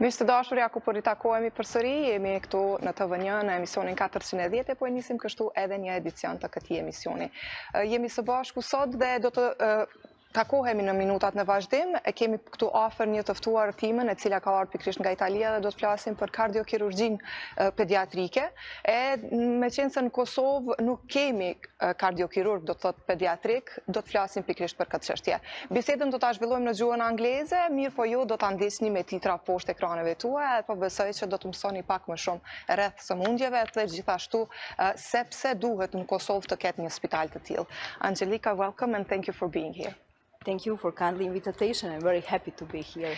Mirë të dashurja, ku po ritakohemi përsëri, jemi këtu në TV1 në emisionin 410 e po nisim kështu edhe një edicion të këtij emisioni. Jemi së bashku sot dhe do të takohemi në minutat në vazhdim. Kemi këtu afër një të ftuar timën e cila ka ardhur pikërisht nga Italia dhe do të flasim për kardiokirurgjinë pediatrike. Me qenë se në Kosovë nuk kemi kardiokirurg, do të thotë pediatrik, do të flasim pikërisht për këtë çështje. Bisedën do ta zhvillojmë në gjuhën angleze, mirë po ju do ta ndjesni me titra poshtë ekraneve tuaja, po besoj që do të mësoni pak më shumë rreth sëmundjeve dhe gjithashtu sepse duhet në Kosovë të ketë një spital të tillë. Angelica, welcome and thank you for being here. Thank you for kindly invitation. I'm very happy to be here.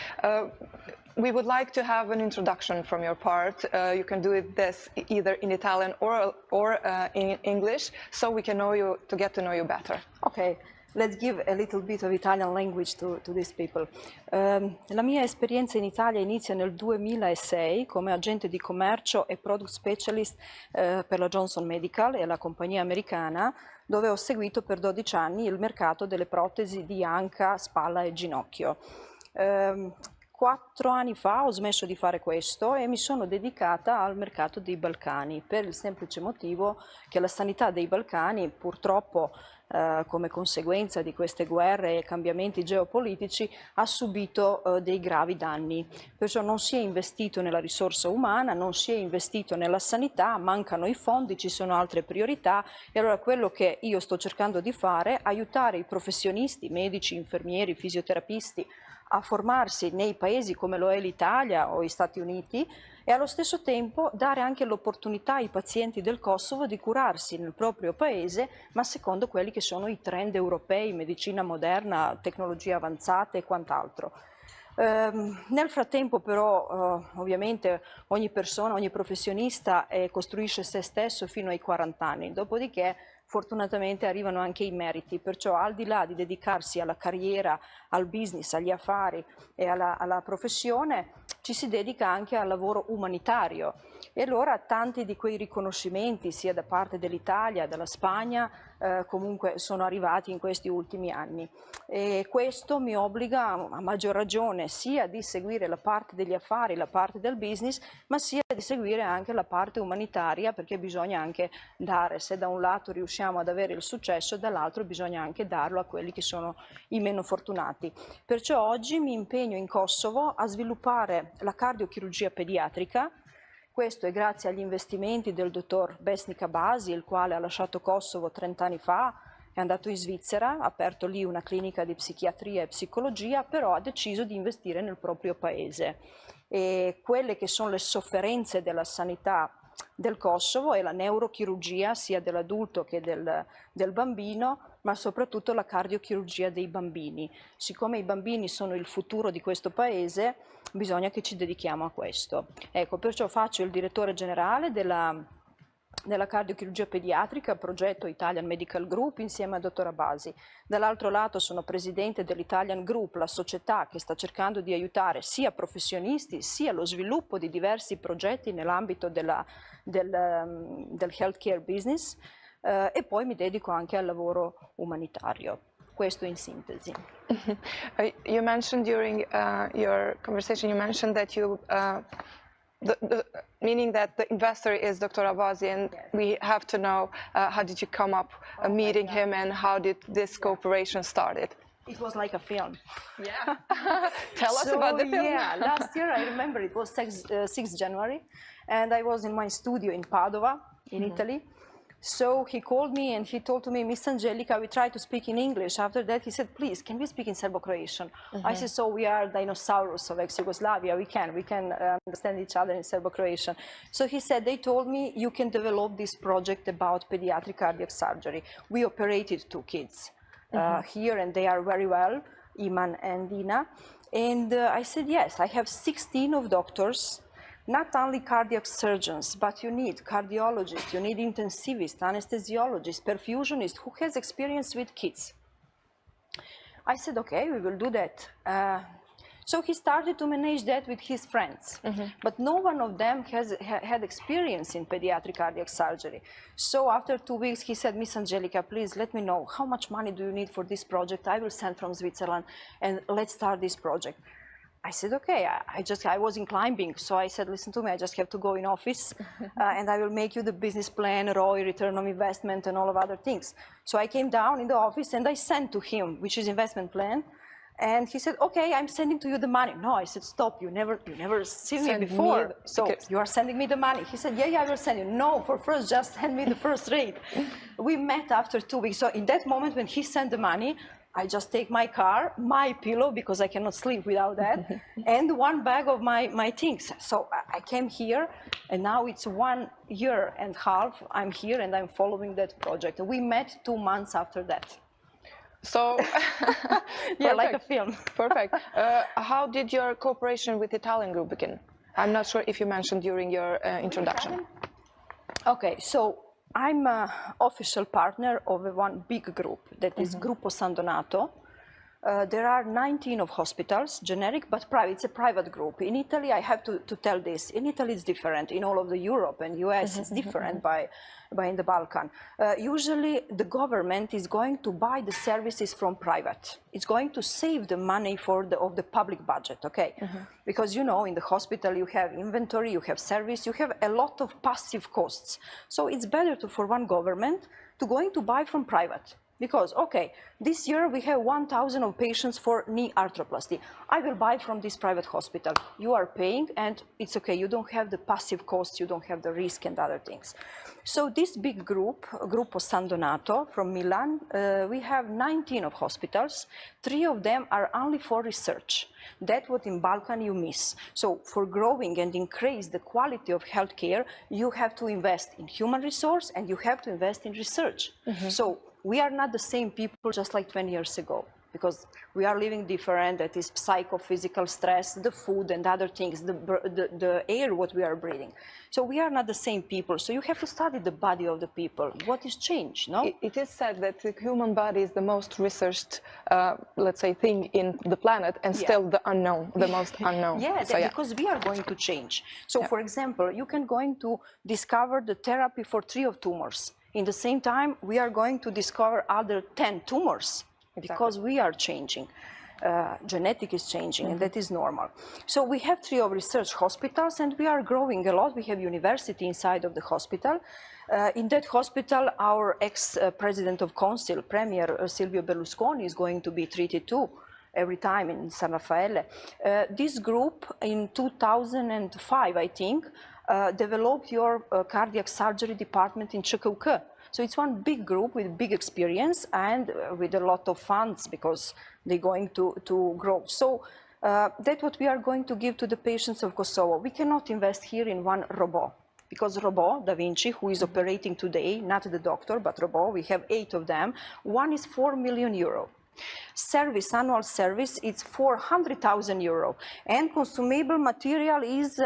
We would like to have an introduction from your part. You can do this either in Italian or in English, so we can know you, to get to know you better. Okay, let's give a little bit of Italian language to these people. La mia esperienza in Italia inizia nel 2006 come agente di commercio e product specialist per la Johnson Medical e la compagnia americana, dove ho seguito per 12 anni il mercato delle protesi di anca, spalla e ginocchio. 4 anni fa ho smesso di fare questo e mi sono dedicata al mercato dei Balcani per il semplice motivo che la sanità dei Balcani purtroppo come conseguenza di queste guerre e cambiamenti geopolitici ha subito dei gravi danni. Perciò non si è investito nella risorsa umana, non si è investito nella sanità, mancano i fondi, ci sono altre priorità e allora quello che io sto cercando di fare è aiutare i professionisti, medici, infermieri, fisioterapisti a formarsi nei paesi come lo è l'Italia o gli Stati Uniti e allo stesso tempo dare anche l'opportunità ai pazienti del Kosovo di curarsi nel proprio paese, ma secondo quelli che sono i trend europei, medicina moderna, tecnologie avanzate e quant'altro. Nel frattempo però ovviamente ogni persona, ogni professionista costruisce se stesso fino ai 40 anni, dopodiché fortunatamente arrivano anche i meriti, perciò al di là di dedicarsi alla carriera, al business, agli affari e alla professione, ci si dedica anche al lavoro umanitario e allora tanti di quei riconoscimenti sia da parte dell'Italia, della Spagna, comunque sono arrivati in questi ultimi anni e questo mi obbliga a maggior ragione sia di seguire la parte degli affari, la parte del business, ma sia di seguire anche la parte umanitaria perché bisogna anche dare, se da un lato riusciamo ad avere il successo, dall'altro bisogna anche darlo a quelli che sono i meno fortunati. Perciò oggi mi impegno in Kosovo a sviluppare la cardiochirurgia pediatrica. Questo è grazie agli investimenti del dottor Besnik Abasi, il quale ha lasciato Kosovo 30 anni fa, è andato in Svizzera, ha aperto lì una clinica di psichiatria e psicologia, però ha deciso di investire nel proprio paese. E quelle che sono le sofferenze della sanità del Kosovo è la neurochirurgia sia dell'adulto che del bambino, ma soprattutto la cardiochirurgia dei bambini. Siccome i bambini sono il futuro di questo paese, bisogna che ci dedichiamo a questo. Ecco, perciò faccio il direttore generale della cardiochirurgia pediatrica, progetto Italian Medical Group insieme al dottor Abasi. Dall'altro lato sono presidente dell'Italian Group, la società che sta cercando di aiutare sia professionisti sia lo sviluppo di diversi progetti nell'ambito del healthcare business e poi mi dedico anche al lavoro umanitario. Questo in sintesi. You mentioned during your conversation, you mentioned that you meaning that the investor is Dr. Abasi, and yes. We have to know how did you come up meeting him and how did this cooperation started? It was like a film. Yeah. Tell us about the film. Yeah, last year I remember it was 6th January and I was in my studio in Padova, in Italy. So he called me and he told to me, Miss Angelica, we try to speak in English. After that, he said, please, can we speak in Serbo-Croatian? I said, so we are dinosaurs of ex-Yugoslavia. We can understand each other in Serbo-Croatian. So he said, they told me you can develop this project about pediatric cardiac surgery. We operated 2 kids here and they are very well, Iman and Dina. And I said, yes, I have 16 of doctors. Not only cardiac surgeons, but you need cardiologists, you need intensivists, anesthesiologists, perfusionists who has experience with kids. I said, okay, we will do that. So he started to manage that with his friends, but no one of them had experience in pediatric cardiac surgery. So after 2 weeks, he said, Miss Angelica, please let me know how much money do you need for this project? I will send from Switzerland and let's start this project. I said, okay, I wasn't climbing. So I said, listen to me, I just have to go in office and I will make you the business plan, ROI, return on investment, and all of other things. So I came down in the office and I sent to him, which is investment plan. And he said, okay, I'm sending to you the money. No, I said, stop, you never seen me before. So you are sending me the money. He said, yeah, I will send you. No, for first, just send me the first rate. We met after 2 weeks. So in that moment when he sent the money, I just take my car, my pillow, because I cannot sleep without that, and one bag of my things. So I came here, and now it's 1.5 years I'm here, and I'm following that project. We met 2 months after that. So, yeah, like a film. Perfect. How did your cooperation with Italian group begin? I'm not sure if you mentioned during your introduction. Okay, so I'm an official partner of one big group that is Gruppo San Donato. There are 19 of hospitals, generic, but private. It's a private group. In Italy, I have to tell this. In Italy, it's different. In all of the Europe and US, it's different by in the Balkan. Usually, the government is going to buy the services from private. It's going to save the money of the public budget, okay? Because, you know, in the hospital, you have inventory, you have service, you have a lot of passive costs. So it's better for one government to going to buy from private. Because, okay, this year we have 1,000 of patients for knee arthroplasty. I will buy from this private hospital. You are paying, and it's okay. You don't have the passive costs. You don't have the risk and other things. So this big group, Gruppo San Donato from Milan, we have 19 of hospitals. 3 of them are only for research. That's what in Balkan you miss. So for growing and increase the quality of healthcare, you have to invest in human resource and you have to invest in research. So we are not the same people just like 20 years ago, because we are living different. That is psychophysical stress, the food and other things, the air what we are breathing. So we are not the same people. So you have to study the body of the people. What is changed, no? It is said that the human body is the most researched, let's say, thing in the planet, and still the unknown, the most unknown. So, because we are going to change. So for example, you can going to discover the therapy for 3 of tumors. In the same time, we are going to discover other 10 tumors because we are changing. Genetic is changing, and that is normal. So we have 3 of research hospitals, and we are growing a lot. We have university inside of the hospital. In that hospital, our ex-president of Council, Premier Silvio Berlusconi, is going to be treated too, every time in San Raffaele. This group, in 2005, I think, developed your cardiac surgery department in Chăcăucă. So it's one big group with big experience and with a lot of funds, because they're going to grow. So that's what we are going to give to the patients of Kosovo. We cannot invest here in one robot, because robot, Da Vinci, who is operating today, not the doctor, but robot, we have 8 of them. One is 4 million euro. Service, annual service, it's 400,000 euro, and consumable material is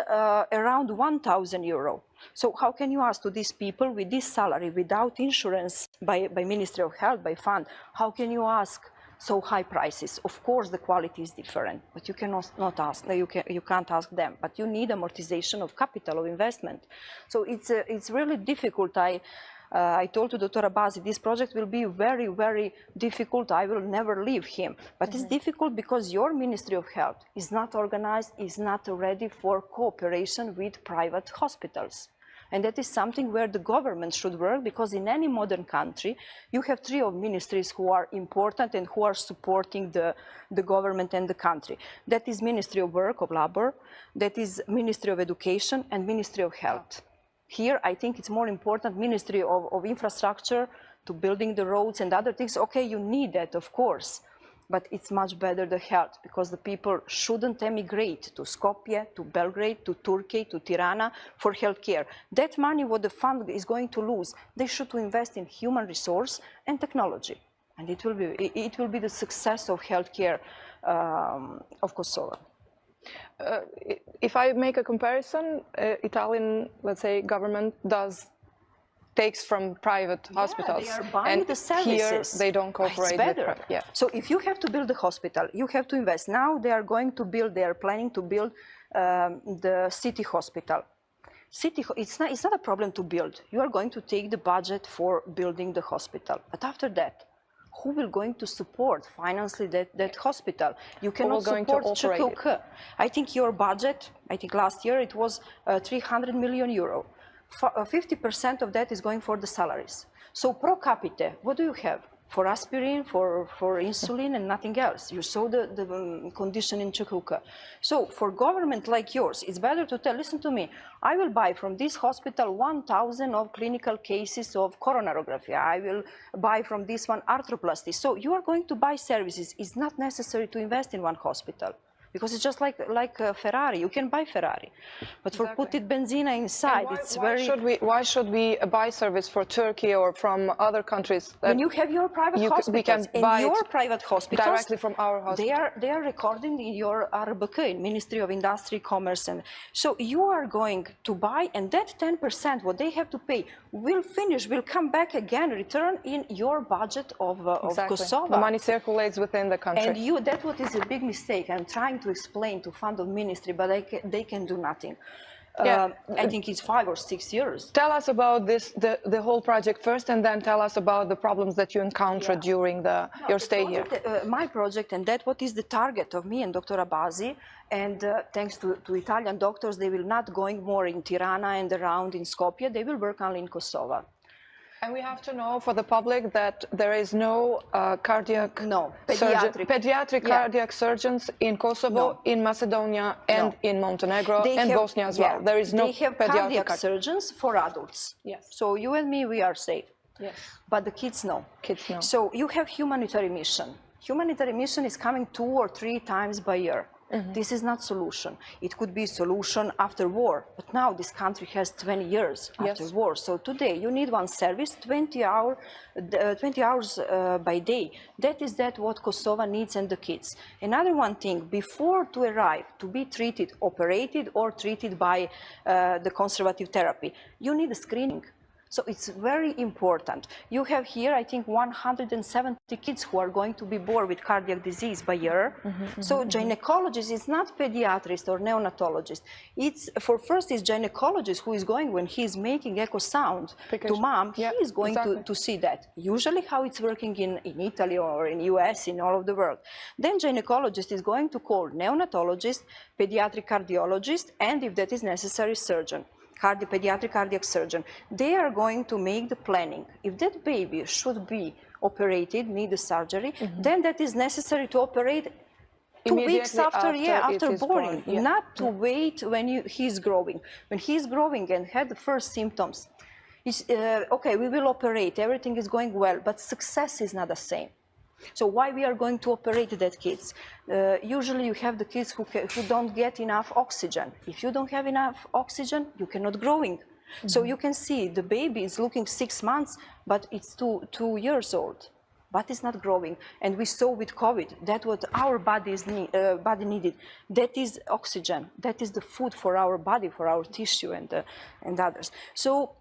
around 1,000 euro. So how can you ask to these people with this salary, without insurance by Ministry of Health, by fund, how can you ask so high prices? Of course the quality is different, but you cannot not ask, you can't ask them, but you need amortization of capital, of investment. So it's really difficult. I told to Dr. Abbasi, this project will be very, very difficult. I will never leave him. But it's difficult because your Ministry of Health is not organized, is not ready for cooperation with private hospitals. And that is something where the government should work, because in any modern country, you have 3 of ministries who are important and who are supporting the government and the country. That is Ministry of Work, of Labor, that is Ministry of Education, and Ministry of Health. Here, I think it's more important Ministry of Infrastructure, to building the roads and other things. Okay, you need that, of course, but it's much better the health, because the people shouldn't emigrate to Skopje, to Belgrade, to Turkey, to Tirana for healthcare. That money, what the fund is going to lose, they should invest in human resource and technology, and it will be the success of healthcare of Kosovo. If I make a comparison, Italian, let's say, government takes from private hospitals, they are buying the services. Here they don't cooperate. It's better. So if you have to build a hospital, you have to invest. Now they are going to build, they are planning to build the city hospital. It's not a problem to build. You are going to take the budget for building the hospital. But after that, who will going to support financially that hospital? You cannot going to support Çakılköy. I think your budget, I think last year it was 300 million euro. 50% of that is going for the salaries. So pro capita, what do you have? For aspirin, for insulin, and nothing else. You saw the condition in Çakılköy. So for government like yours, it's better to tell, listen to me, I will buy from this hospital 1,000 of clinical cases of coronarography. I will buy from this one arthroplasty. So you are going to buy services. It's not necessary to invest in one hospital. Because it's just like a Ferrari. You can buy Ferrari, but for putting benzina inside, Why should we buy service for Turkey or from other countries? When you have your private hospitals, we can buy your private hospitals directly from our hospital. They are recording in your ARBK, Ministry of Industry, Commerce, and so you are going to buy, and that 10%, what they have to pay, will come back again, return in your budget of Kosovo. The money circulates within the country. And that what is a big mistake. I'm trying to explain to fund of ministry, but they can do nothing. I think it's 5 or 6 years. Tell us about the whole project first, and then tell us about the problems that you encountered during your stay here. My project, and that what is the target of me and Dr. Abazi, and thanks to Italian doctors, they will not going more in Tirana and around in Skopje, they will work only in Kosovo. And we have to know for the public that there is no pediatric cardiac surgeons in Kosovo, in Macedonia, and in Montenegro, and Bosnia as well. There is no pediatric cardiac surgeons for adults. Yes. So you and me, we are safe. Yes. But the kids no. Kids no. So you have humanitarian mission. Humanitarian mission is coming 2 or 3 times by year. This is not solution. It could be solution after war, but now this country has 20 years after war. So today you need one service, 20 hours by day. That is what Kosovo needs and the kids. Another one thing, before to arrive, to be treated, operated or treated by the conservative therapy, you need a screening. So it's very important. You have here, I think, 170 kids who are going to be born with cardiac disease by year. So gynecologist is not pediatrist or neonatologist. It's gynecologist who is going, when he is making echo sound to mom, he is going to see that. Usually how it's working in Italy or in US, in all of the world. Then gynecologist is going to call neonatologist, pediatric cardiologist, and if that is necessary, surgeon. Pediatric cardiac surgeon. They are going to make the planning. If that baby should be operated, need a surgery, then that is necessary to operate 2 weeks after born, not to wait when he's growing. When he's growing and had the first symptoms, okay, we will operate, everything is going well, but success is not the same. So why we are going to operate that kids? Usually you have the kids who don't get enough oxygen. If you don't have enough oxygen, you cannot growing. So you can see the baby is looking 6 months, but it's 2 years old, but it's not growing. And we saw with COVID, that what our body needed. That is oxygen. That is the food for our body, for our tissue and others. So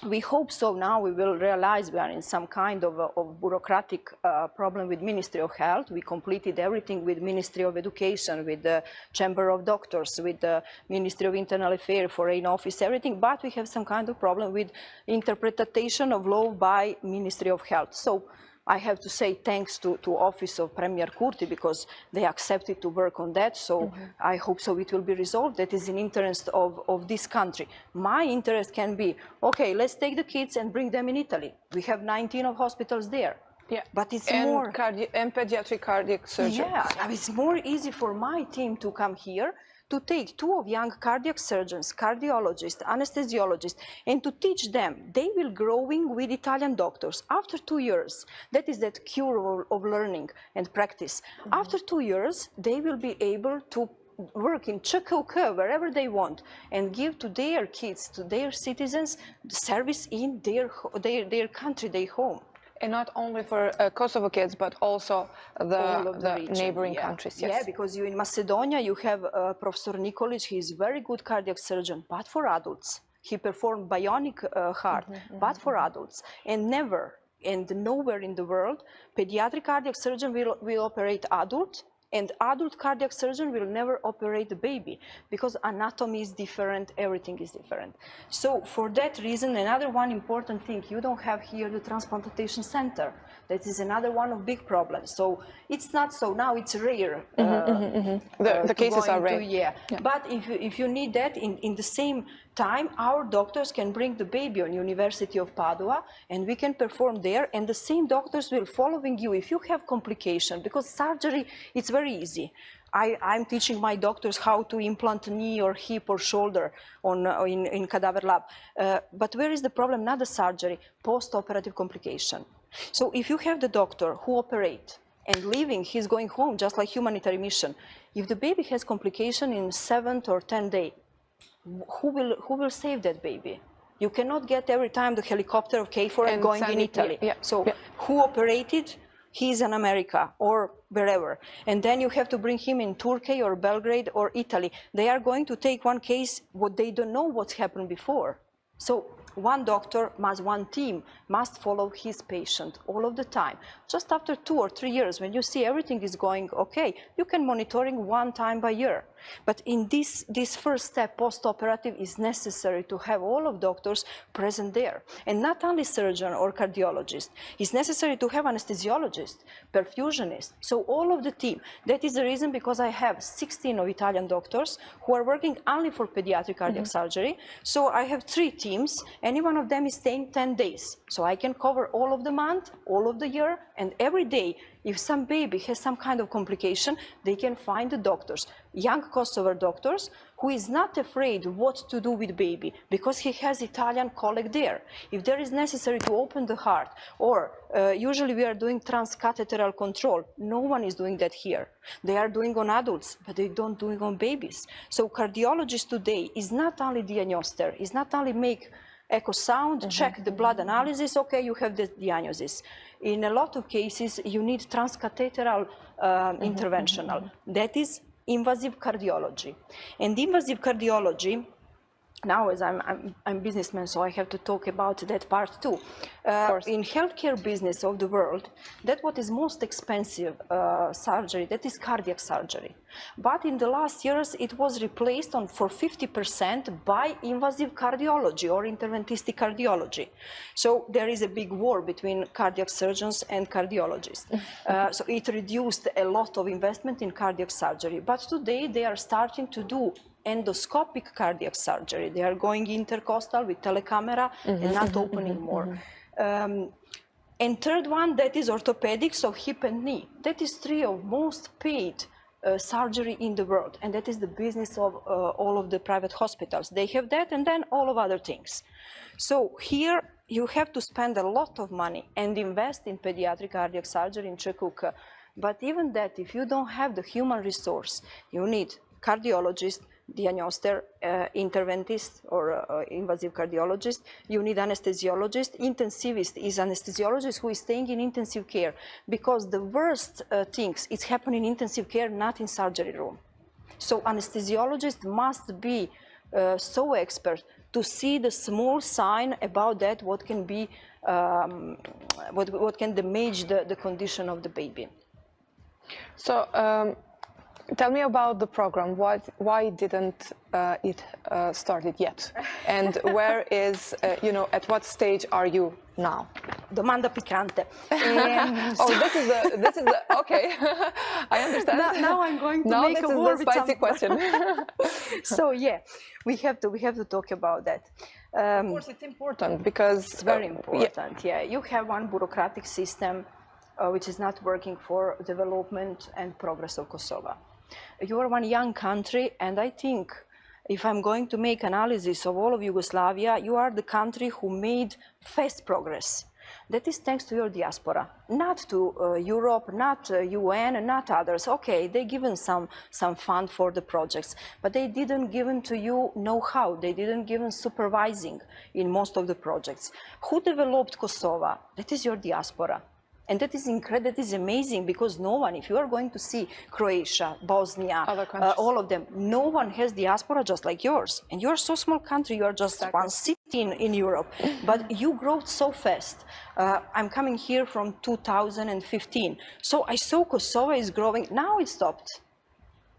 we hope so now we will realize we are in some kind of bureaucratic problem with Ministry of Health. We completed everything with Ministry of Education, with the Chamber of Doctors, with the Ministry of Internal Affairs, Foreign Office, everything, but we have some kind of problem with interpretation of law by Ministry of Health. So I have to say thanks to Office of Premier Kurti, because they accepted to work on that. So I hope so it will be resolved. That is in interest of this country. My interest can be, okay, let's take the kids and bring them in Italy. We have 19 of hospitals there. Yeah, but it's more pediatric cardiac surgery. Yeah, it's more easy for my team to come here, to take 2 of young cardiac surgeons, cardiologists, anesthesiologists, and to teach them. They will growing with Italian doctors. After 2 years, that is that cure of learning and practice. After 2 years, they will be able to work in Çakılköy, wherever they want, and give to their kids, to their citizens, service in their country, their home. And not only for Kosovo kids, but also the neighboring countries. Yes. Yeah, because in Macedonia, you have Professor Nikolic. He is a very good cardiac surgeon, but for adults. He performed bionic heart, but for adults. And nowhere in the world, pediatric cardiac surgeon will operate adult And adult cardiac surgeon will never operate the baby because anatomy is different, everything is different. So for that reason, another one important thing, you don't have here the transplantation center. That is another one of big problems. So it's not so, now it's rare. The cases are rare. Yeah. But if you need that, in the same time, our doctors can bring the baby on University of Padua and we can perform there, and the same doctors will following you if you have complication, because surgery, it's very easy. I'm teaching my doctors how to implant knee or hip or shoulder in cadaver lab. But where is the problem? Not the surgery, post-operative complication. So if you have the doctor who operate and leaving, he's going home just like humanitarian mission. If the baby has complication in 7th or 10th day, who will save that baby? You cannot get every time the helicopter of KFOR and going in Italy. Who operated? He's in America or wherever. And then you have to bring him in Turkey or Belgrade or Italy. They are going to take one case, what they don't know what's happened before. So one doctor, one team must follow his patient all of the time. Just after 2 or 3 years, when you see everything is going okay, you can monitoring 1 time by year. But in this first step, post-operative, is necessary to have all of doctors present there. And not only surgeon or cardiologist, it's necessary to have anesthesiologist, perfusionist, so all of the team. That is the reason because I have 16 of Italian doctors who are working only for pediatric cardiac surgery. So I have 3 teams, any one of them is staying 10 days. So I can cover all of the month, all of the year, and every day. If some baby has some kind of complication, they can find the doctors, young Kosovar doctors, who is not afraid what to do with baby, because he has Italian colleague there. If there is necessary to open the heart, or usually we are doing transcatheteral control, no one is doing that here. They are doing on adults, but they don't do it on babies. So cardiologist today is not only diagnoster, is not only make echo sound, check the blood analysis, okay, you have the diagnosis. In a lot of cases, you need transcatheteral interventional. That is invasive cardiology. And invasive cardiology, now as I'm a businessman, so I have to talk about that part too. In healthcare business of the world, that what is most expensive surgery, that is cardiac surgery. But in the last years, it was replaced for 50% by invasive cardiology or interventistic cardiology. So there is a big war between cardiac surgeons and cardiologists. So it reduced a lot of investment in cardiac surgery. But today they are starting to do endoscopic cardiac surgery. They are going intercostal with telecamera and not opening more. And third one, that is orthopedics of hip and knee. That is 3 of most paid surgery in the world, and that is the business of all of the private hospitals. They have that, and then all of other things. So here you have to spend a lot of money and invest in pediatric cardiac surgery in Čekoka. But even that, if you don't have the human resource, you need cardiologist, diagnoster, interventist or invasive cardiologist, you need anesthesiologist. Intensivist is anesthesiologist who is staying in intensive care, because the worst things is happening in intensive care, not in surgery room. So anesthesiologist must be so expert to see the small sign about that, what can be, what can damage the condition of the baby. So, tell me about the program. Why didn't it started yet? And where is, at what stage are you now? Domanda piccante. This is the okay. I understand. Now I'm going to make a war with spicy question. So yeah, we have to talk about that. Of course, it's important because it's very important. Yeah, you have one bureaucratic system which is not working for development and progress of Kosovo. You are one young country, and I think if I'm going to make analysis of all of Yugoslavia, you are the country who made fast progress. That is thanks to your diaspora, not to Europe, not UN, not others. Okay, they given some fund for the projects, but they didn't given to you know-how. They didn't given supervising in most of the projects. Who developed Kosovo? That is your diaspora. And that is incredible, that is amazing, because no one, if you are going to see Croatia, Bosnia, all of them, no one has diaspora just like yours. And you're so small country, you are just one city in Europe, but you grow so fast. I'm coming here from 2015. So I saw Kosovo is growing, now it stopped.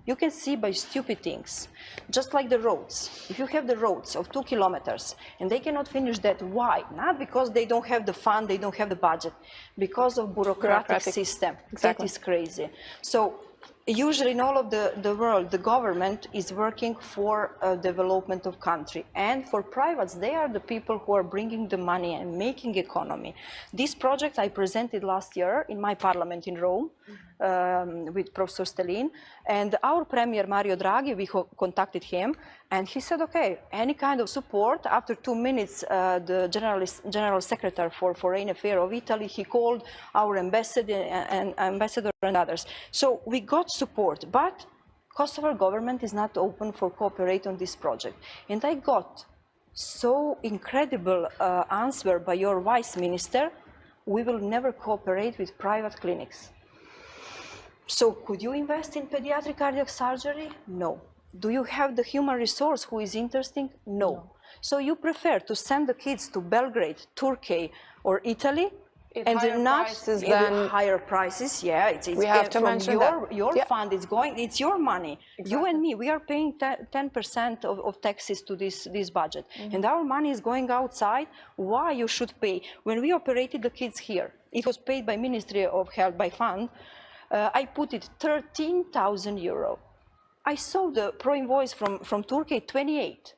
You can see by stupid things, just like the roads. If you have the roads of 2 kilometers and they cannot finish that, why? Not because they don't have the fund, they don't have the budget, because of bureaucratic system. That is crazy. So usually in all of the world, the government is working for development of country. And for privates, they are the people who are bringing the money and making economy. This project I presented last year in my parliament in Rome, with Professor Stelin, and our Premier Mario Draghi, we contacted him, and he said, okay, any kind of support. After 2 minutes, the General Secretary for Foreign Affairs of Italy, he called our ambassador and others. So we got support, but Kosovo government is not open for cooperate on this project. And I got so incredible answer by your vice minister, we will never cooperate with private clinics. So could you invest in pediatric cardiac surgery? No. Do you have the human resource who is interesting? No. So you prefer to send the kids to Belgrade, Turkey, or Italy, and not higher prices. Yeah, it's we have to mention your fund is going. It's your money. Exactly. You and me, we are paying 10% of taxes to this budget, and our money is going outside. Why you should pay? When we operated the kids here, it was paid by Ministry of Health by fund. I put it 13,000 euro. I saw the pro invoice from Turkey 28.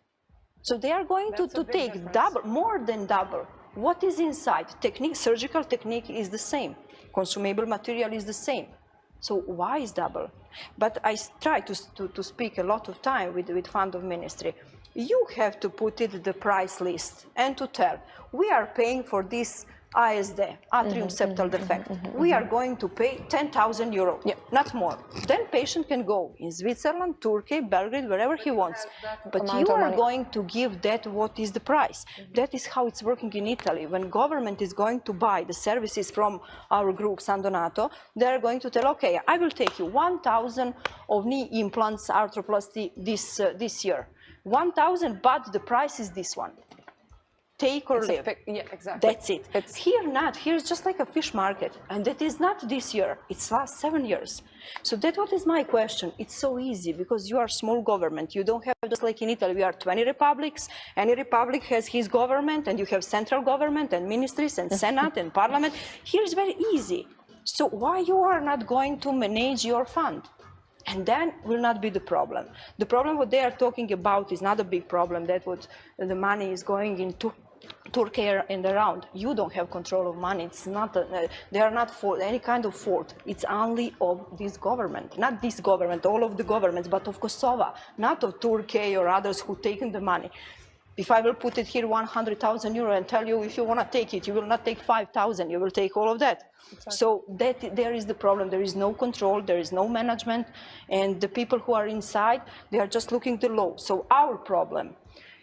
So they are going to take difference. Double, more than double. What is inside? Technique, surgical technique is the same. Consumable material is the same. So why is double? But I try to speak a lot of time with fund of ministry. You have to put it the price list and to tell, we are paying for this ASD, atrium septal defect. We are going to pay 10,000 euro, not more. Then patient can go in Switzerland, Turkey, Belgrade, wherever he wants. But you are going to give that what is the price. That is how it's working in Italy. When government is going to buy the services from our group, San Donato, they are going to tell, okay, I will take you 1,000 of knee implants, arthroplasty this year. 1,000, but the price is this one. Take or live. Yeah, exactly. That's it. Here not. Here's just like a fish market. And that is not this year. It's last 7 years. So that what is my question. It's so easy because you are small government. You don't have, just like in Italy, we are 20 republics. Any republic has his government, and you have central government and ministries and senate and parliament. Here is very easy. So why you are not going to manage your fund? And then will not be the problem. The problem what they are talking about is not a big problem. That what the money is going into Turkey and around. You don't have control of money. It's not. They are not for any kind of fault. It's only of this government, not this government, all of the governments, but of Kosovo, not of Turkey or others who taken the money. If I will put it here 100,000 euro and tell you if you want to take it, you will not take 5,000. You will take all of that. Exactly. So there is the problem. There is no control. There is no management, and the people who are inside, they are just looking the law. So our problem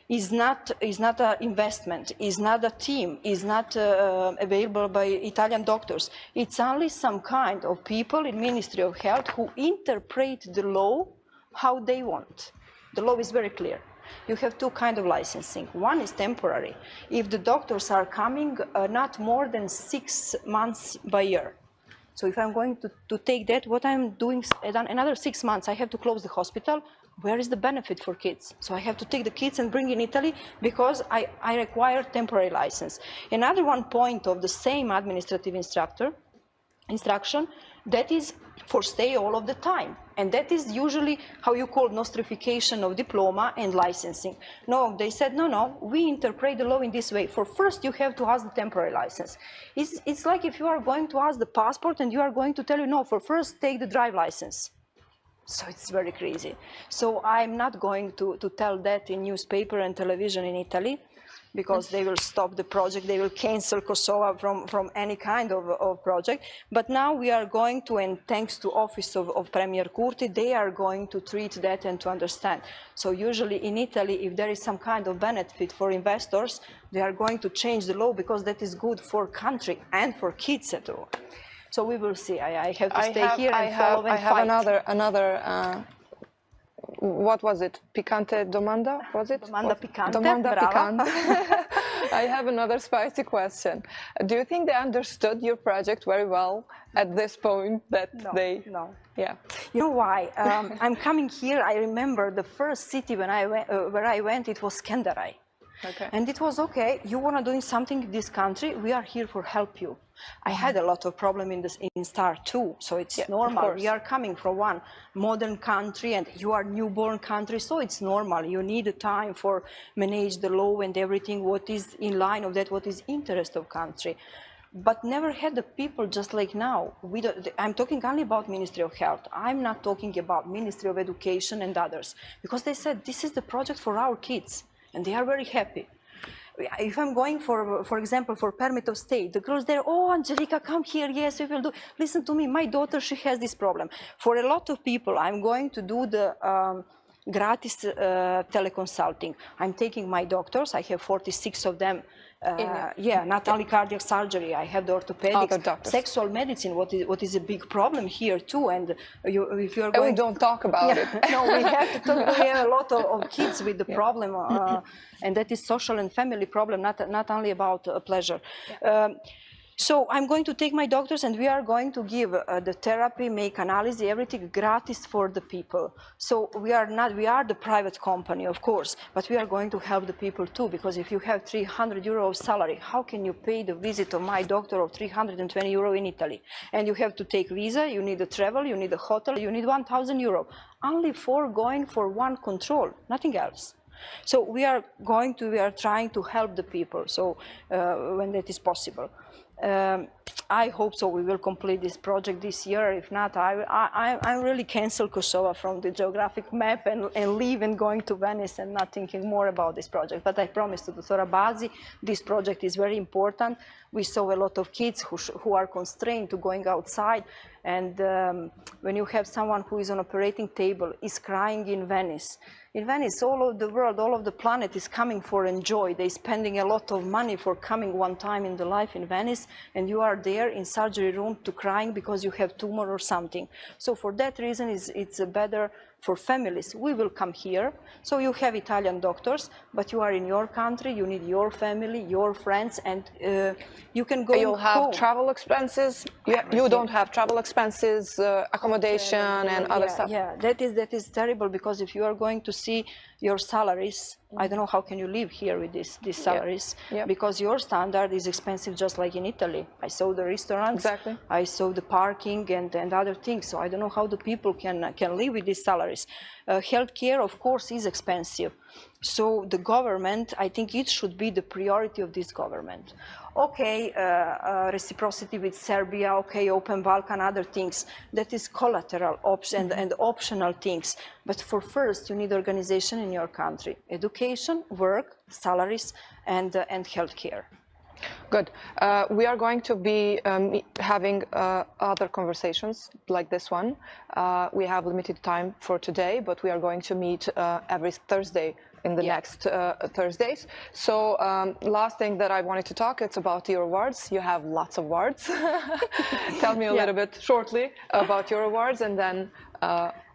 is not an investment, is not a team, is not available by Italian doctors. It's only some kind of people in Ministry of Health who interpret the law how they want. The law is very clear. You have two kinds of licensing. One is temporary. If the doctors are coming not more than 6 months by year. So if I'm going to take that, what I'm doing another 6 months, I have to close the hospital. Where is the benefit for kids? So I have to take the kids and bring in Italy because I require temporary license. Another one point of the same administrative instruction, that is for stay all of the time. And that is usually how you call nostrification of diploma and licensing. No, they said, no, we interpret the law in this way. For first, you have to ask the temporary license. It's like if you are going to ask the passport and you are going to tell you, no, for first, take the drive license. So it's very crazy. So I'm not going to tell that in newspaper and television in Italy, because they will stop the project, they will cancel Kosovo from any kind of project. But now we are going to, and thanks to Office of Premier Curti, they are going to treat that and to understand. So usually in Italy, if there is some kind of benefit for investors, They are going to change the law because that is good for country and for kids at all. So we will see. I have to stay here and follow and fight. I have another what was it? Picante domanda, was it? Domanda picante, Domanda brava. picante. I have another spicy question. Do you think they understood your project very well at this point that No. Yeah. You know why? I'm coming here, I remember the first city when where I went, it was Skenderai. Okay. And it was okay, you want to do something in this country, we are here for help you. I had a lot of problem in STAR too, so it's normal. We are coming from one modern country and you are newborn country, so it's normal. You need a time for manage the law and everything, what is in line of that, what is interest of country. But never had the people just like now. I'm talking only about Ministry of Health. I'm not talking about Ministry of Education and others, because they said this is the project for our kids. And they are very happy. If I'm going for example, for permit of stay, the girls there, oh, Angelica, come here, yes, we will do. Listen to me, my daughter, she has this problem. For a lot of people, I'm going to do the gratis teleconsulting. I'm taking my doctors, I have 46 of them. Not only cardiac surgery, I have the orthopedics, sexual medicine, what is a big problem here too. And if you are going, we don't talk about it. No, we have to talk. We have a lot of kids with the problem, and that is social and family problem, not only about pleasure. So I'm going to take my doctors and we are going to give the therapy, make analysis, everything gratis for the people. So we are the private company, of course, but we are going to help the people too, because if you have 300 euro salary, how can you pay the visit of my doctor of 320 euro in Italy? And you have to take visa, you need a travel, you need a hotel, you need 1,000 euro, only for going for one control, nothing else. So we are trying to help the people, so when that is possible. I hope so. We will complete this project this year. If not, I really cancel Kosovo from the geographic map and leave and going to Venice and not thinking more about this project. But I promise to Dr. Abazi, this project is very important. We saw a lot of kids who are constrained to going outside. And when you have someone who is on operating table, is crying in Venice, all of the world, all of the planet is coming for enjoy. They're spending a lot of money for coming one time in the life in Venice, and you are there in surgery room to crying because you have tumor or something. So for that reason, it's better for families. We will come here. So you have Italian doctors, but you are in your country, you need your family, your friends, and you can go. You'll have travel expenses. You don't have travel expenses, accommodation, and other stuff. Yeah, that is terrible, because if you are going to see your salaries, I don't know how can you live here with these salaries, because your standard is expensive just like in Italy. I saw the restaurants, I saw the parking and other things, so I don't know how the people can live with these salaries. Healthcare, of course, is expensive. So the government, I think it should be the priority of this government. Okay, reciprocity with Serbia, okay, Open Balkan, other things. That is collateral option and optional things. But for first, you need organization in your country. Education, work, salaries, and healthcare. Good. We are going to be having other conversations like this one. We have limited time for today, but we are going to meet every Thursday in the next Thursdays. So last thing that I wanted to talk, it's about your awards. You have lots of awards. Tell me a little bit shortly about your awards, and then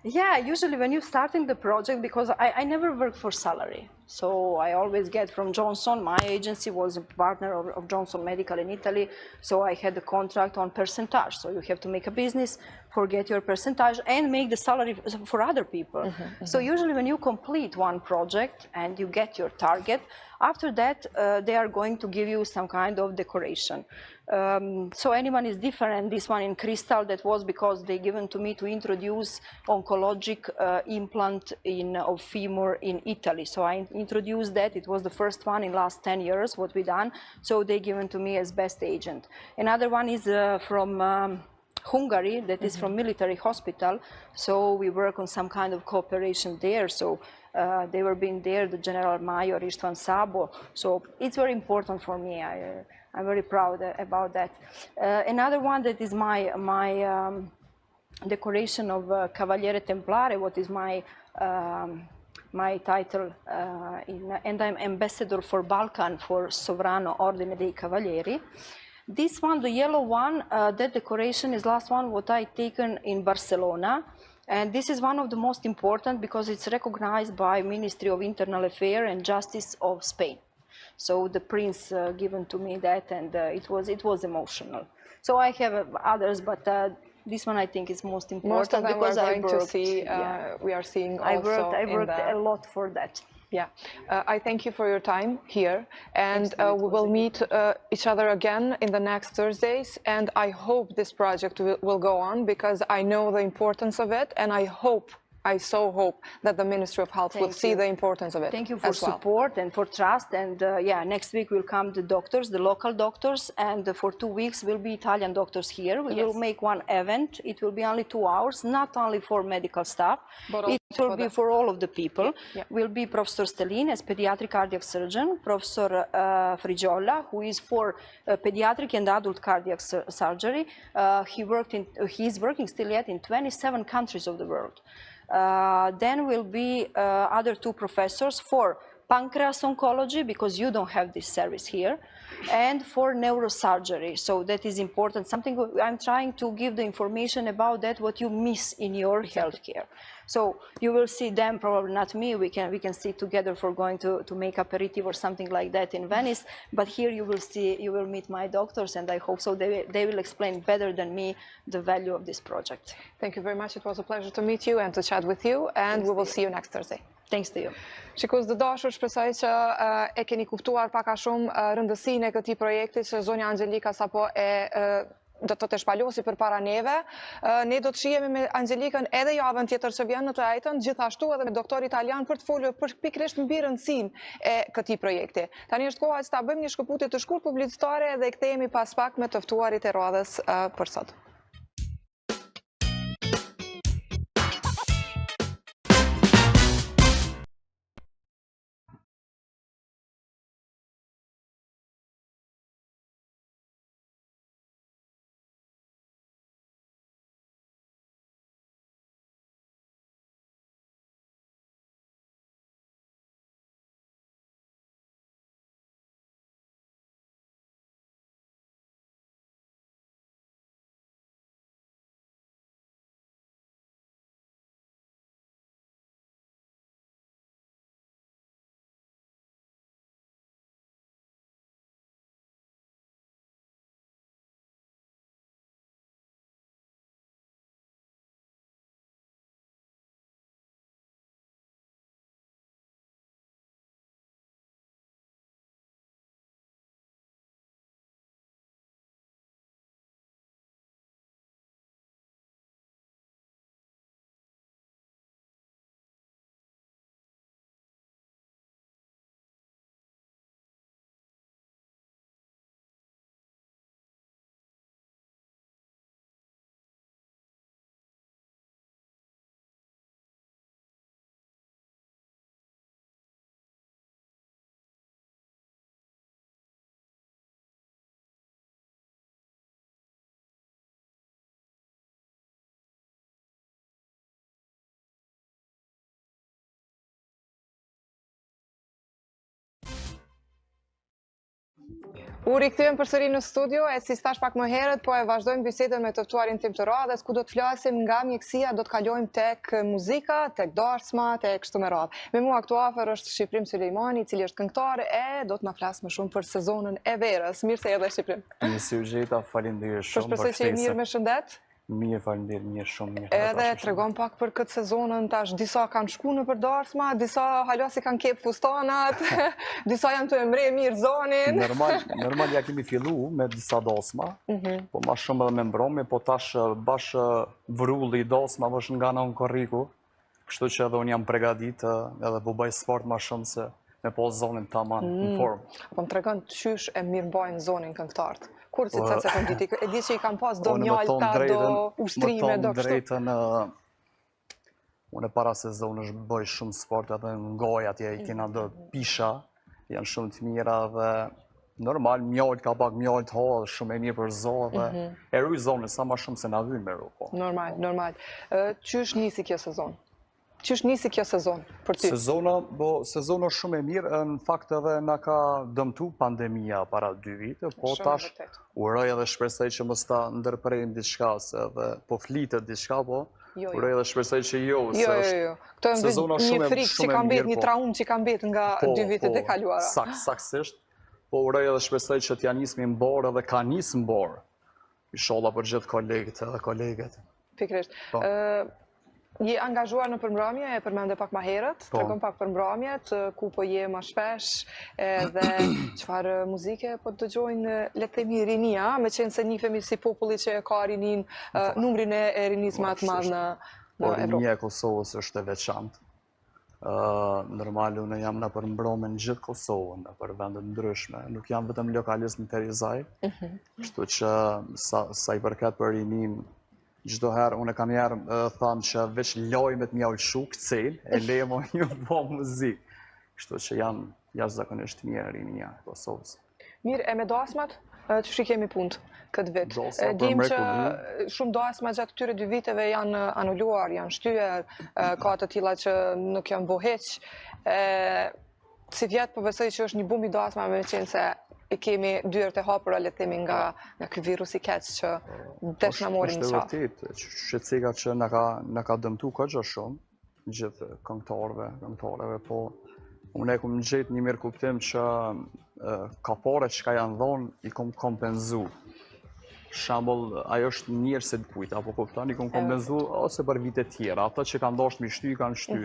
yeah, usually when you start in the project, because I never worked for salary. So I always get from Johnson. My agency was a partner of Johnson Medical in Italy. So I had a contract on percentage. So you have to make a business, forget your percentage, and make the salary for other people. So usually when you complete one project and you get your target, after that, they are going to give you some kind of decoration. So anyone is different. This one in crystal, that was because they given to me to introduce oncologic implant of femur in Italy. So I introduced that. It was the first one in last 10 years, what we done. So they given to me as best agent. Another one is from Hungary, that is from military hospital. So we work on some kind of cooperation there. So they were being there, the General Major Istvan Sabo. So it's very important for me. I'm very proud about that. Another one that is my decoration of Cavaliere Templare, what is my my title, and I'm ambassador for Balkan for Sovrano Ordine dei Cavalieri. This one, the yellow one, that decoration is last one what I taken in Barcelona. And this is one of the most important because it's recognized by Ministry of Internal Affairs and Justice of Spain. So the prince given to me that, and it was emotional. So I have others, but this one I think is most important. Most of them because are going I worked, to see. We are seeing also. I worked a lot for that. Yeah, I thank you for your time here, and we will meet each other again in the next Thursdays, and I hope this project will go on because I know the importance of it, and I so hope that the Ministry of Health will see the importance of it. Thank you for support and for trust, and yeah, next week will come the doctors, the local doctors, and for 2 weeks will be Italian doctors here. We will make one event. It will be only 2 hours, not only for medical staff, but it will be for all of the people. Will be Professor Stellin as pediatric cardiac surgeon, Professor Frigiolla, who is for pediatric and adult cardiac surgery. He's working still yet in 27 countries of the world. Then will be other 2 professors for pancreas oncology, because you don't have this service here, and for neurosurgery. So that is important. Something I'm trying to give the information about that, what you miss in your healthcare. So you will see them, probably not me. We can sit together for going to make aperitif or something like that in Venice. But here you will meet my doctors, and I hope so they will explain better than me the value of this project. Thank you very much. It was a pleasure to meet you and to chat with you, and we will see you next Thursday. Thanks to you. Shikues të dashur, shpresoj që e keni kuptuar pak a shumë rëndësinë e këtij projekti që zonja Anxhelika sapo do të shpalosi përpara neve. Ne do të shihemi me Anxhelikën edhe javën tjetër që vjen në të njëjtën, gjithashtu edhe me doktor italian për të folur pikërisht mbi rëndësinë e këtij projekti. Tani është koha që ta bëjmë një shkëputje të shkurtër publicitare dhe kthehemi pas pak me të ftuarit e radhës për sot. U rikthyem përsëri në studio, e si thash pak më herët, po e vazhdojmë bisedën me të ftuarin tim të radhës, ku do të flasim nga mjekësia, do të kalojmë tek muzika, tek darsma, tek kështu me radhë. Me mua këtu afër është Shqiprim Sulejmani, i cili është këngëtar e do të na flasë më shumë për sezonën e verës. Mirë se erdhe Shqiprim. Mirë si u gjeta, faleminderit shumë për ftesën. Shpresoj që je mirë me shëndet. Mirë, faleminderit, mirë shumë mirë. Edhe tregon pak për këtë sezonën tash, disa kanë shku në për darsma, disa halasi kanë kep fustanat, disa janë të emre mirë zonin. Normal ja kemi fillu me disa dasma, po ma shumë edhe me mbrome, po tash bash vrulli dasma është nga në korriku, kështu që edhe unë jam pregadit edhe po bëj sport ma shumë se me po zonin taman në formë. Po më tregon qysh e mirë mbajnë zonin këngëtarët. Kur si të sekunditi, e di që i kam pas do mjalta, do ushtrime, do kështu. Më thonë drejtën, unë e para sezon është bëj shumë sport, edhe në goj atje i kena do pisha, janë shumë të mira dhe normal, mjalt ka pak mjalt ho, dhe shumë e mirë për zonë, dhe e ruj zonën, sa ma shumë se na vynë me ru. Normal. Qysh nisi kjo sezon? Qysh nisi kjo sezon për ty? Sezona shumë e mirë, në fakt edhe na ka dëmtu pandemia para 2 vite, po tash uroj edhe shpresoj që mos ta ndërprejmë diçka, se edhe po flitet diçka, po uroj edhe shpresoj që jo. Jo. Këto e një frikë që kam bet, një traumë që kam bet nga 2 vitet e kaluara. Saksisht, po uroj edhe shpresoj që t'ja nismi në borë edhe ka nisë në borë. Inshallah për gjithë kolegët edhe kolegët. Pikrisht. Je angazhuar në përmbrëmje, e përmende pak ma herët, tregon pak përmbrëmjet, ku po je ma shpesh, dhe çfarë muzike po të dëgjojnë le të themi rinia, me qenë se njihemi si populli që ka rinin, numrin e rinis më të madh në Evropë. Rinia e Kosovës është e veçantë. Normal, unë jam në përmbrëmje në gjithë Kosovën, në për vendet ndryshme. Nuk jam vetëm lokalist në Terizaj, kështu që sa i përket për rinin, çdo herë unë kam thënë që veç lojmet m'ja ulshu këcel, e lemo një bo muzikë. Kështu që janë jashtëzakonisht mirë rinia e Kosovës. Mirë, e me dasmat, që shi kemi punë këtë vit? Dim që shumë dasma gjatë këtyre 2 viteve janë anulluar, janë shtyer, ka të tilla që nuk janë bo heq. Si vjetë po besoj që është një bum i dasma, me qenë se i kemi dyert e hapura le të themi nga ky virus i keq që desh na mori në çfarë. Është vërtet, shqetësika që na ka dëmtu kaq shumë gjithë këngëtarëve, po unë e kam gjetë një mirë kuptim që kaparet që ka janë dhonë i kom kompenzu. Shembull, ajo është mirë se të kujt, apo kupton, i kom kompenzu ose për vite tjera. Ata që kanë dashur me shty, kanë shty.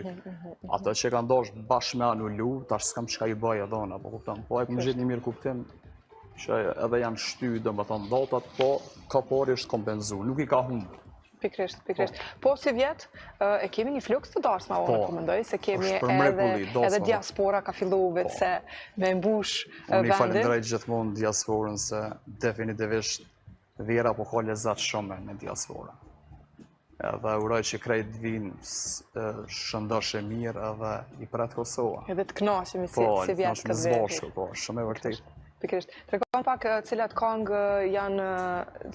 Ata që kanë dashur bashkë me anulu, tash s'kam çka i bëj edhe, apo kupton. Po e kam gjetë një mirë kuptim që edhe janë shty, domethënë datat, po kapari është kompenzu, nuk i ka humbur. Pikrisht. Po si vjet, e kemi një fluks të dasma, unë rekomendoj, se kemi edhe diaspora ka fillu vetë se me mbush vendin. Unë i falenderoj gjithmonë diasporën se definitivisht Vera po ka lezat shumë në diaspora. Edhe uroj që krejt vinë shëndosh e mirë edhe i pret Kosova. Edhe të knaqemi si vjet këtë veti. Po, shumë e vërtet. Pikrisht. Tregon pak cilat këngë janë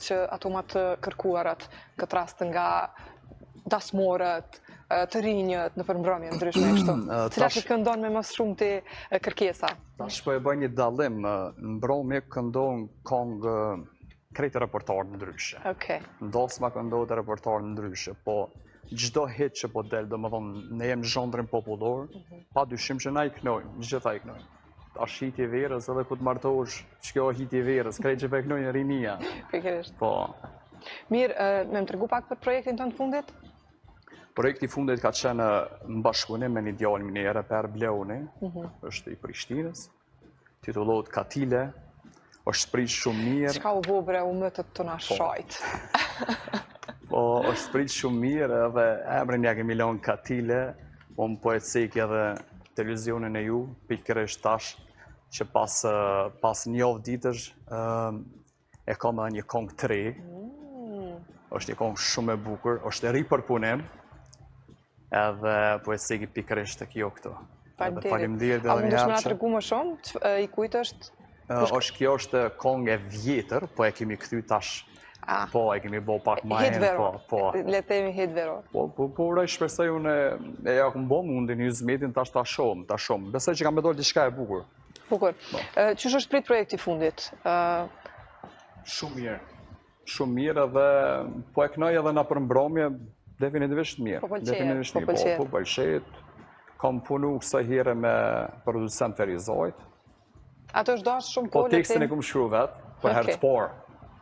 që ato më të kërkuarat, këtë rast nga dasmorët, të rinjët në përmbrëmje ndryshme kështu. Cilat i këndon me më shumë të kërkesa? Tash po e bëj një dallim, në mbrëmje këndon këngë krejtë repertarë ndryshe. Në dasma këndon të repertarë ndryshe, po çdo hit që po del, domethënë ne jemi zhondrin popullor, pa dyshim që na i knojmë, gjitha i knojmë. Tash hiti i verës edhe ku të martohesh, ç'kjo hiti i verës, krejt që knojnë rinia. Pikërisht. Po. Mirë, më tregu pak për projektin tënd fundit? Projekti fundit ka qenë në bashkëpunim me një djalë një reper Bleuni, është i Prishtinës, titullohet Katile, është prit shumë mirë. Çka u bë bre, u më të na shajt. Po, është prit shumë mirë edhe emrin ja kemi lënë Katile, unë po e cek edhe televizionin e ju, pikërisht tash që pas një javë ditësh e kam edhe një këngë të re. Është një këngë shumë e bukur, është e ri për punim, edhe po e cek pikërisht tek jo këtu. Faleminderit edhe një herë. A mundesh na tregu më shumë i kujt është? Kjo është këngë e vjetër, po e kemi kthy tash. Po, e kemi bo pak ma herë, po. Le të themi hit vero. Po, uroj shpresoj unë e ja këmë bo mundin 20 metin tash ta shumë. Besoj që kam me dojnë diçka e bukur. Bukur. Qysh është prit projekti fundit? Shumë mirë. Shumë mirë edhe po e knoj edhe në përmbrëmje definitivisht mirë. Po pëlqejet. Po pëlqejet. Kam punu kësa here me producent Ferizojt. Ato është dashë shumë kohë? Po tekstin e këmë shkru vetë, për herë të parë.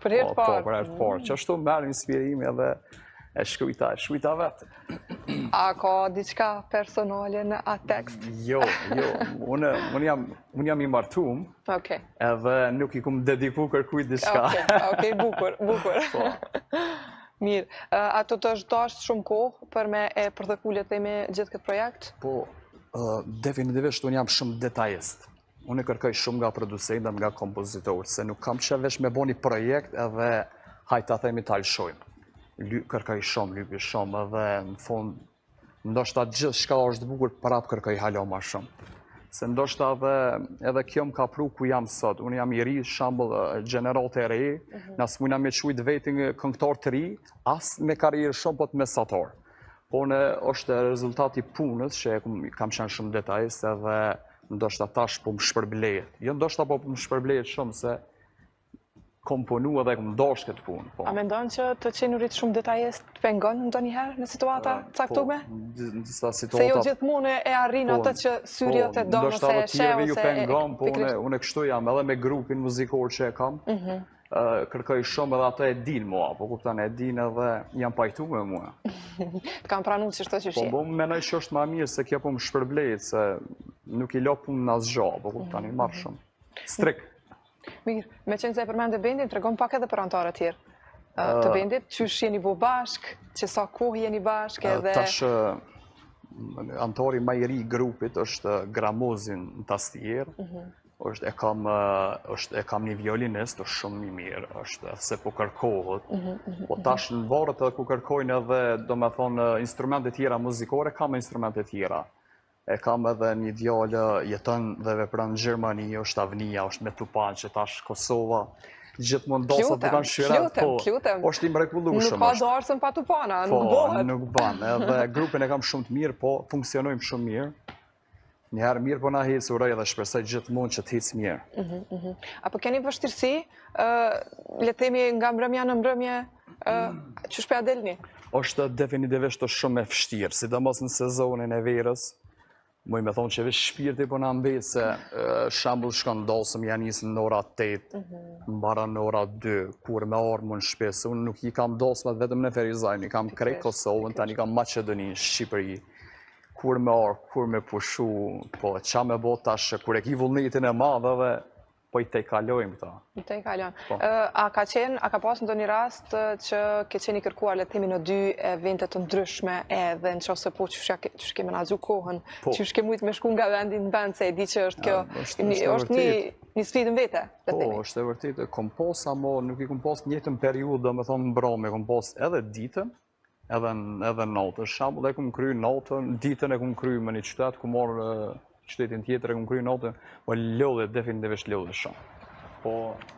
Për herë të parë? Po, për herë të parë. Që ashtu merë inspirimi edhe e shkruajta vetë. A ka diçka personale në atë tekst? Jo. Unë jam i martum, edhe nuk i kumë dediku kërkujt diçka. Okej, bukur. Mirë, ato të është dashë shumë kohë për me e përdhëkullet e me gjithë këtë projekt? Po, definitivisht unë jam shumë detajist. Unë e kërkoj shumë nga producent dhe nga kompozitorë, se nuk kam që veç me bo një projekt edhe hajta themi të alëshojmë. Kërkoj shumë, lypi shumë, edhe në fund, ndoshta gjithë shka është bukur, prap kërkoj halo ma shumë. Se ndoshta edhe kjo më ka pru ku jam sot. Unë jam i ri, shambull, generat e re, nësë mujna me qujt vetin këngëtar të ri, as me karierë shumë, po të mesatar. Po është rezultati punës që kam qenë shumë detajist edhe ndoshta tash po më shpërblehet. Jo ndoshta po më shpërblehet shumë se komponu edhe kom dash këtë punë. Po. A mendon që të qenurit shumë detajist të pengon ndonjëherë në situata caktume? Disa situata. Se jo gjithmonë e arrin atë që syriot e donë ose e sheh ose ju pengon, po unë kështu jam edhe me grupin muzikor që e kam. Kërkoj shumë edhe ato e din mua, po kupton e din edhe jam pajtu me mua. Kam pranuar që shto që shje. Po menoj që është më mirë se kjo po më shpërblejt, se nuk i lo punë në asgjë, po kupton i marr shumë. Strik. Mirë, me qenë se e përmende bendin, tregon pak edhe për antarët tjerë të bendit, qysh jeni bo bashk, që sa kohë jeni bashk edhe... Tash, antari më i ri i grupit është Gramozin në tastier, e kam një violinist, është shumë i mirë, është se po kërkohet, po tash në varët edhe ku kërkojnë edhe, do me thonë, instrumentet tjera muzikore, kam instrumentet tjera. E kam edhe një djallë jeton dhe vepran në Gjermani, është Avnia, është me Tupan, që tash Kosova, gjithmonë dosat të kanë shyrat, është i mrekullueshëm. Nuk ka darsën pa Tupana, nuk bëhet. Po, nuk ban, edhe grupin e kam shumë të mirë, po funksionojmë shumë mirë. Njëherë mirë po na hecë urej dhe shpresoj gjithmonë që të hecë mirë. Apo keni vështirësi, le themi nga mbrëmja në mbrëmje, që shpeja delni? Është definitivisht shumë e vështirë, sidomos në sezonin e verës. Muj me thonë që veç shpirti po na mbet se shembull shkon dosëm janë nisë në ora 8, mbara në ora 2, kur me armë në shpesë, unë nuk i kam dosmat vetëm në Ferizajnë, i kam krejt Kosovën, tani kam Maqedoni, Shqipëri, kur me arë, kur me pushu, po qa me bot tash, kur e ki vullnetin e madhe dhe po i te i kalojmë këta. I te i kalojmë. A ka pas në do një rast që ke qeni kërkuar le themi në 2 eventet të ndryshme edhe në qëse po që shke menagju kohën, që shke mujtë me shku nga vendin në band, se e di që është kjo, është një sfidë në vete, le themi. Po, është e vërtit, kom pos, amo nuk i kom pos njëtën periud, dhe me thonë në brome, kom pos edhe ditën, edhe natën. Shambull e kom kry natën, ditën e kom kry më një qytet, ku morë qytetin tjetër e kom kry natën, po lodhe, definitivisht lodhe shumë. Po,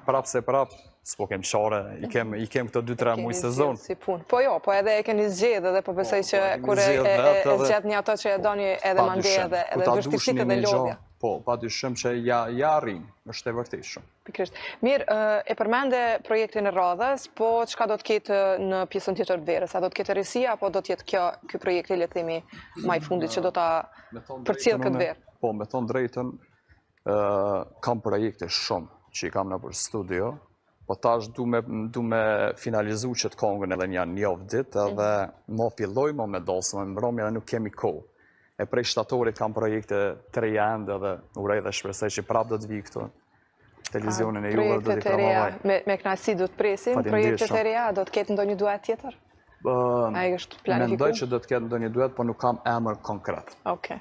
prapë se prapë, s'po kem qare, i kem këto 2-3 muaj sezon. Po jo, po edhe e keni zgjedhë edhe po besoj që kur e zgjedhë një ato që e doni edhe mande edhe vështirësitë dhe lodhja. Po, pa dyshim që ja rrim, është e vërtet shumë. Pikrisht. Mirë, e përmende projektin e radhës, po çka do të ketë në pjesën tjetër të verës? A do të ketë resia, apo do të jetë ky projekti, le të themi, më i fundit që do ta përcjell këtë verë? Po, me thonë drejtën, kam projekte shumë që i kam në për studio, po tash du me finalizu që të kongën edhe një javë ditë, edhe më fillojmë me dosë, me mbromi edhe nuk kemi kohë. E prej shtatorit kam projekte të reja ende dhe urej dhe shpresoj që prapë do të vi këtu. Televizionin e juve do t'i promovoj. Me knasi do të presim, projekte të reja, do të ketë ndonjë duet tjetër? Mendoj që do të ketë ndonjë duet, po nuk kam emër konkret. Okej.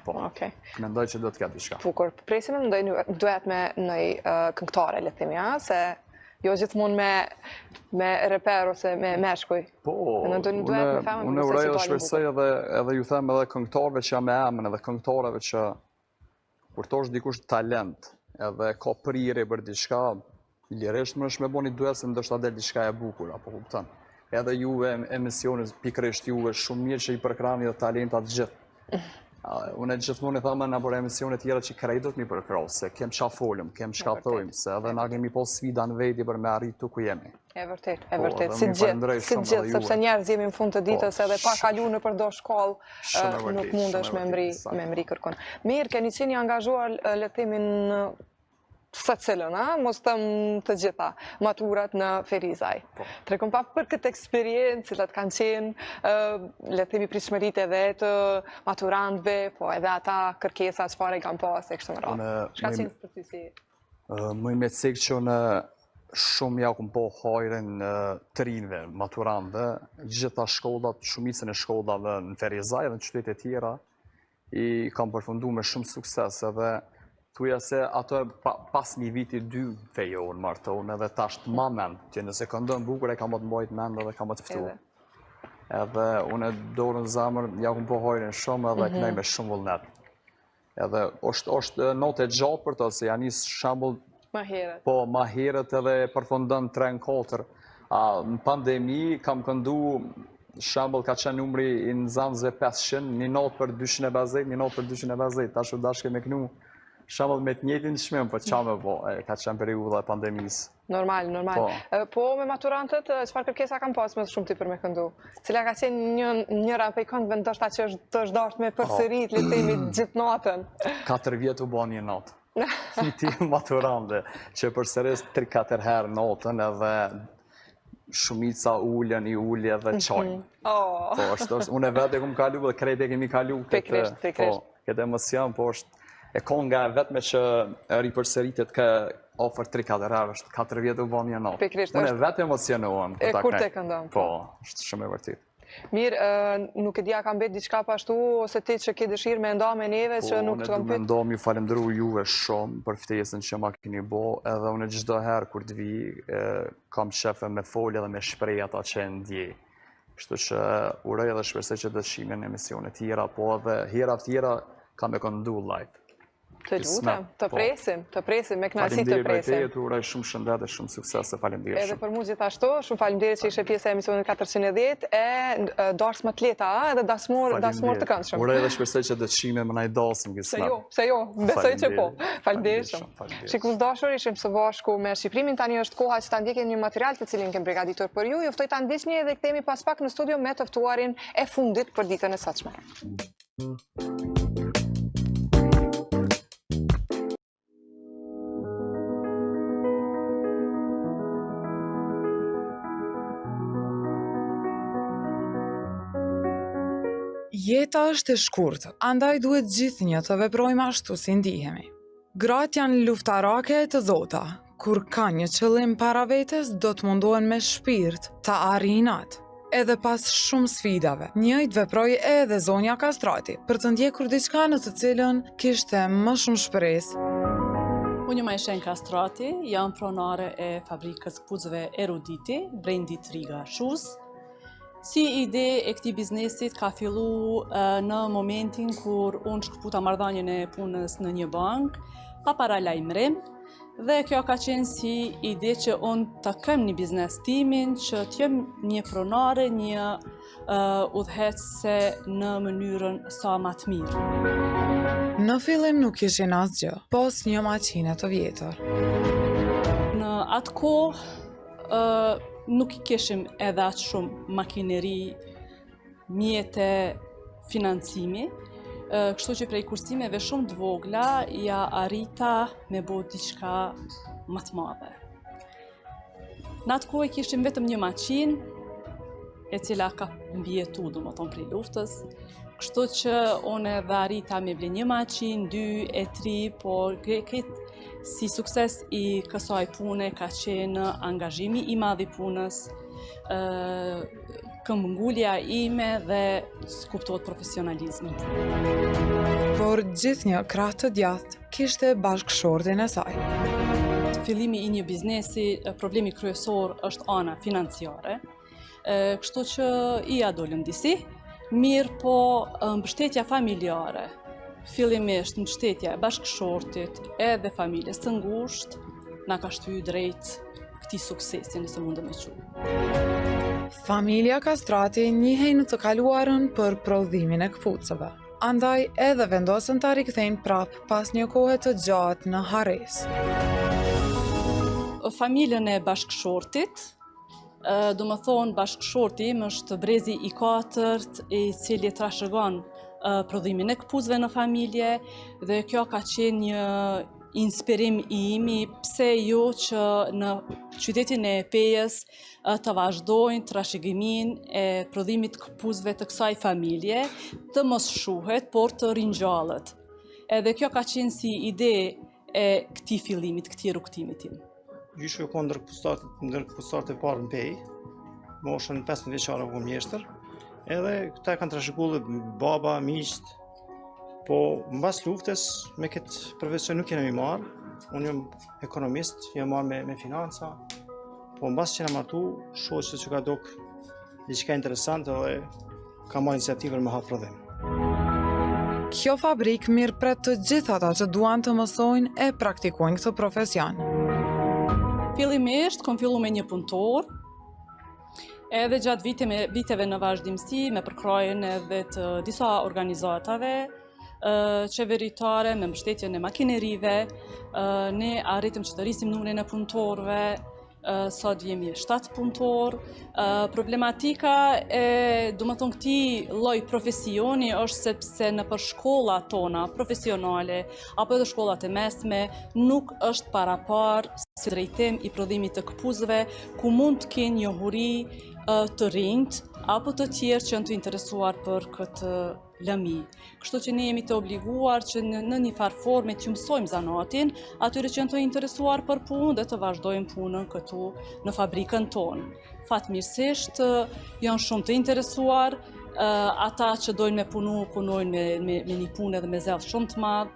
Mendoj që do të ketë diçka. Po kur presim ndonjë duet me një këngëtare, le të themi, se jo gjithmonë me reper ose me meshkuj. Po, unë uroj dhe shpresoj edhe ju them edhe këngëtarëve që jam me emën, edhe këngëtarëve që kur to është dikush talent, edhe ka prirje për diçka, lirisht më është me bo një duet se ndoshta del diçka e bukur, apo kupton. Edhe juve emisionet, pikërisht juve, shumë mirë që i përkrani dhe talentat gjithë. Unë gjithmonë e thama në për emisionet tjera që krejtët mi përkrau, se kem qa folëm, kem qka thojmë, se edhe na kemi po sfida në veti për me arritu ku jemi. E vërtet, si gjithë, sepse njerëz jemi në fund të ditës edhe pa kalu në përdo shkollë, nuk mundesh me mri kërkon. Mirë, keni qeni angazhuar letimin së cilën, mos tëmë të gjitha, maturat në Ferizaj. Trekom pa për këtë eksperiencë, cilat kanë qenë, le të themi pritshmëritë edhe të maturantëve, po edhe ata kërkesa çfarë kanë pas e kështu me radhë. Çka qenë për ty si? Më me cek që në shumë ja kum po hajren të rinjve, maturantëve, gjitha shkollat, shumicën e shkollave në Ferizaj dhe në qytete tjera, i kam përfundu me shumë sukses edhe tuja se ato pas një viti 2 fejohën martohën edhe tash të ma mend, që nëse këndon bukur e kam të mbojt mend edhe kam të ftu. Edhe unë dorën zamër, ja kum po hajrin shumë edhe kënej me shumë vullnet. Edhe është notë e gjatë për të, se janë njësë shambull po ma herët edhe përfundon 3-4. Në pandemi kam këndu shembull ka qenë numri i nxënësve 500, një natë për 250, një natë për 250, tash u dashke me knu shembull me të njëjtin çmim, po ç'a më po, ka qenë periudha e pandemisë. Normal. Po me maturantët, çfarë kërkesa kanë pas më shumë ti për me këndu? Cila ka qenë njëra prej këngëve ndoshta që të është dashur me përsërit, le të themi gjithë natën? 4 vjet u bën një natë. Ti maturante që përsëris 3-4 herë natën edhe shumica ullën, i ullë edhe qaj. Po, është, unë e vetë e këmë kalu dhe krejt e kemi kalu këtë emocion, po është e konga e vetme që ripërsëritet ka ofër 3-4 herë, është 4 vjetë u bën një natë. Unë e vetë emocionuam. E kur te këndon? Po, është shumë e vërtit. Mirë, nuk e dija ka mbet diçka pashtu, ose ti që ke dëshirë me nda me neve që nuk të kam pyet? Unë e du me nda, ju falemderu juve shumë për ftesën që ma keni bo, edhe unë çdo herë kur të vi, kam shefe me folje dhe me shprej ata që e ndjej. Kështu që uroj edhe shpresoj që të shihen emisione tjera, po edhe hera tjera kam e këndu live. Të lutem, të presim, me kënaqësi të presim. Faleminderit të uroj shumë shëndet dhe shumë sukses e faleminderit shumë. Edhe për mua gjithashtu, shumë faleminderit që ishe pjesë e emisionit 410 e darsë më të leta edhe dasmor të këndshëm. Uroj dhe shpresoj që të shihemi më naj dasëm gjithë. Se jo, besoj që po. Faleminderit shumë. Shikues dashur, ishim së bashku me Shqiprimin, tani është koha që ta ndjekim një material të cilin kem përgatitur për ju. Ju ftoj ta ndiqni dhe kthehemi pas pak në studio me të ftuarin e fundit për ditën e sotshme. Jeta është e shkurtë, andaj duhet gjithnjë të veprojmë ashtu si ndihemi. Gratë janë luftarake e të zota, kur kanë një qëllim para vetes, do të mundohen me shpirt të arrijnë atë. Edhe pas shumë sfidave, njëjtë veproi edhe zonja Kastrati për të ndjekur diçka në të cilën kishte më shumë shpresë. Unë jam Aishen Kastrati, jam pronare e fabrikës kputzëve Eruditi, Brendit Riga Shuz. Si ide e këtij biznesit ka fillu në momentin kur unë shkëputa marrëdhënien e punës në një bank, pa paralajmërim, dhe kjo ka qenë si ide që unë të kem një biznes timin, që t'jem një pronare, një udhëhecse në mënyrën sa më të mirë. Në fillim nuk ishin asgjë, pos një maqinë të vjetër. Në atë kohë nuk i kishim edhe atë shumë makineri, mjete, financimi, kështu që prej kursimeve shumë të vogla ja arrita me bo diçka më të madhe. Në atë kohë kishim vetëm një maqinë, e cila ka mbijetu, domethënë prej luftës, kështu që unë edhe arrita me ble një maqinë, 2 e 3, por këtë si sukses i kësaj pune ka qenë angazhimi i madh i punës, këmbëngulja ime dhe kuptohet profesionalizmi. Por gjithnjë krah të djathtë kishte bashkëshortin e saj. Fillimi i një biznesi, problemi kryesor është ana financiare, kështu që i adolëm disi, mirë po mbështetja familjare, fillimisht mbështetja e bashkëshortit edhe familjes të ngushtë na ka shtyr drejt këtij suksesi, nëse mundem e quaj. Familja Kastrati njihej në të kaluarën për prodhimin e kputzëve. Andaj edhe vendosën ta rikthejnë prap pas një kohe të gjatë në harresë. Familjen e bashkëshortit, do më thonë bashkëshorti im është brezi i 4 i cili trashëgon prodhimin e kputzëve në familje, dhe kjo ka qenë një inspirim i imi pse jo që në qytetin e Pejës të vazhdojnë trashëgimin e prodhimit kputzëve të kësaj familje, të mos shuhet, por të ringjallet. Edhe kjo ka qenë si ide e këtij fillimit, këtij rrugtimit tim. Gjyshi u konë ndërkëpustarët e parë në Pejë, moshën 15 vjeçare u mjeshtër, edhe këta kanë trashëguar baba, miqt, po mbas luftës me këtë profesion nuk jam i marrë. Unë jam ekonomist, jam marrë me financa, po mbas që na martu, shoh se që ka dok diçka interesante dhe ka marrë iniciativën me hap prodhim. Kjo fabrik mirëpret të gjithë ata që duan të mësojnë e praktikojnë këtë profesion. Fillimisht kom filluar me një punëtor, edhe gjatë viteve në vazhdimsi me përkrajen edhe të disa organizatave qeveritare me mbështetjen e makinerive, ne arritëm që të rrisim numrin e punëtorëve, sot jemi 7 punëtor. Problematika e këtij lloj profesioni është sepse në për shkollat tona profesionale apo edhe shkollat e mesme nuk është parapar si drejtim i prodhimit të këpuzëve ku mund të kenë njohuri të rinjt apo të tjerë që janë të interesuar për këtë lëmi. Kështu që ne jemi të obliguar që në një farë forme të mësojmë zanatin atyre që janë të interesuar për punë dhe të vazhdojmë punën këtu në fabrikën tonë. Fatmirësisht janë shumë të interesuar, ata që dojnë me punojnë me një punë edhe me zell shumë të madh.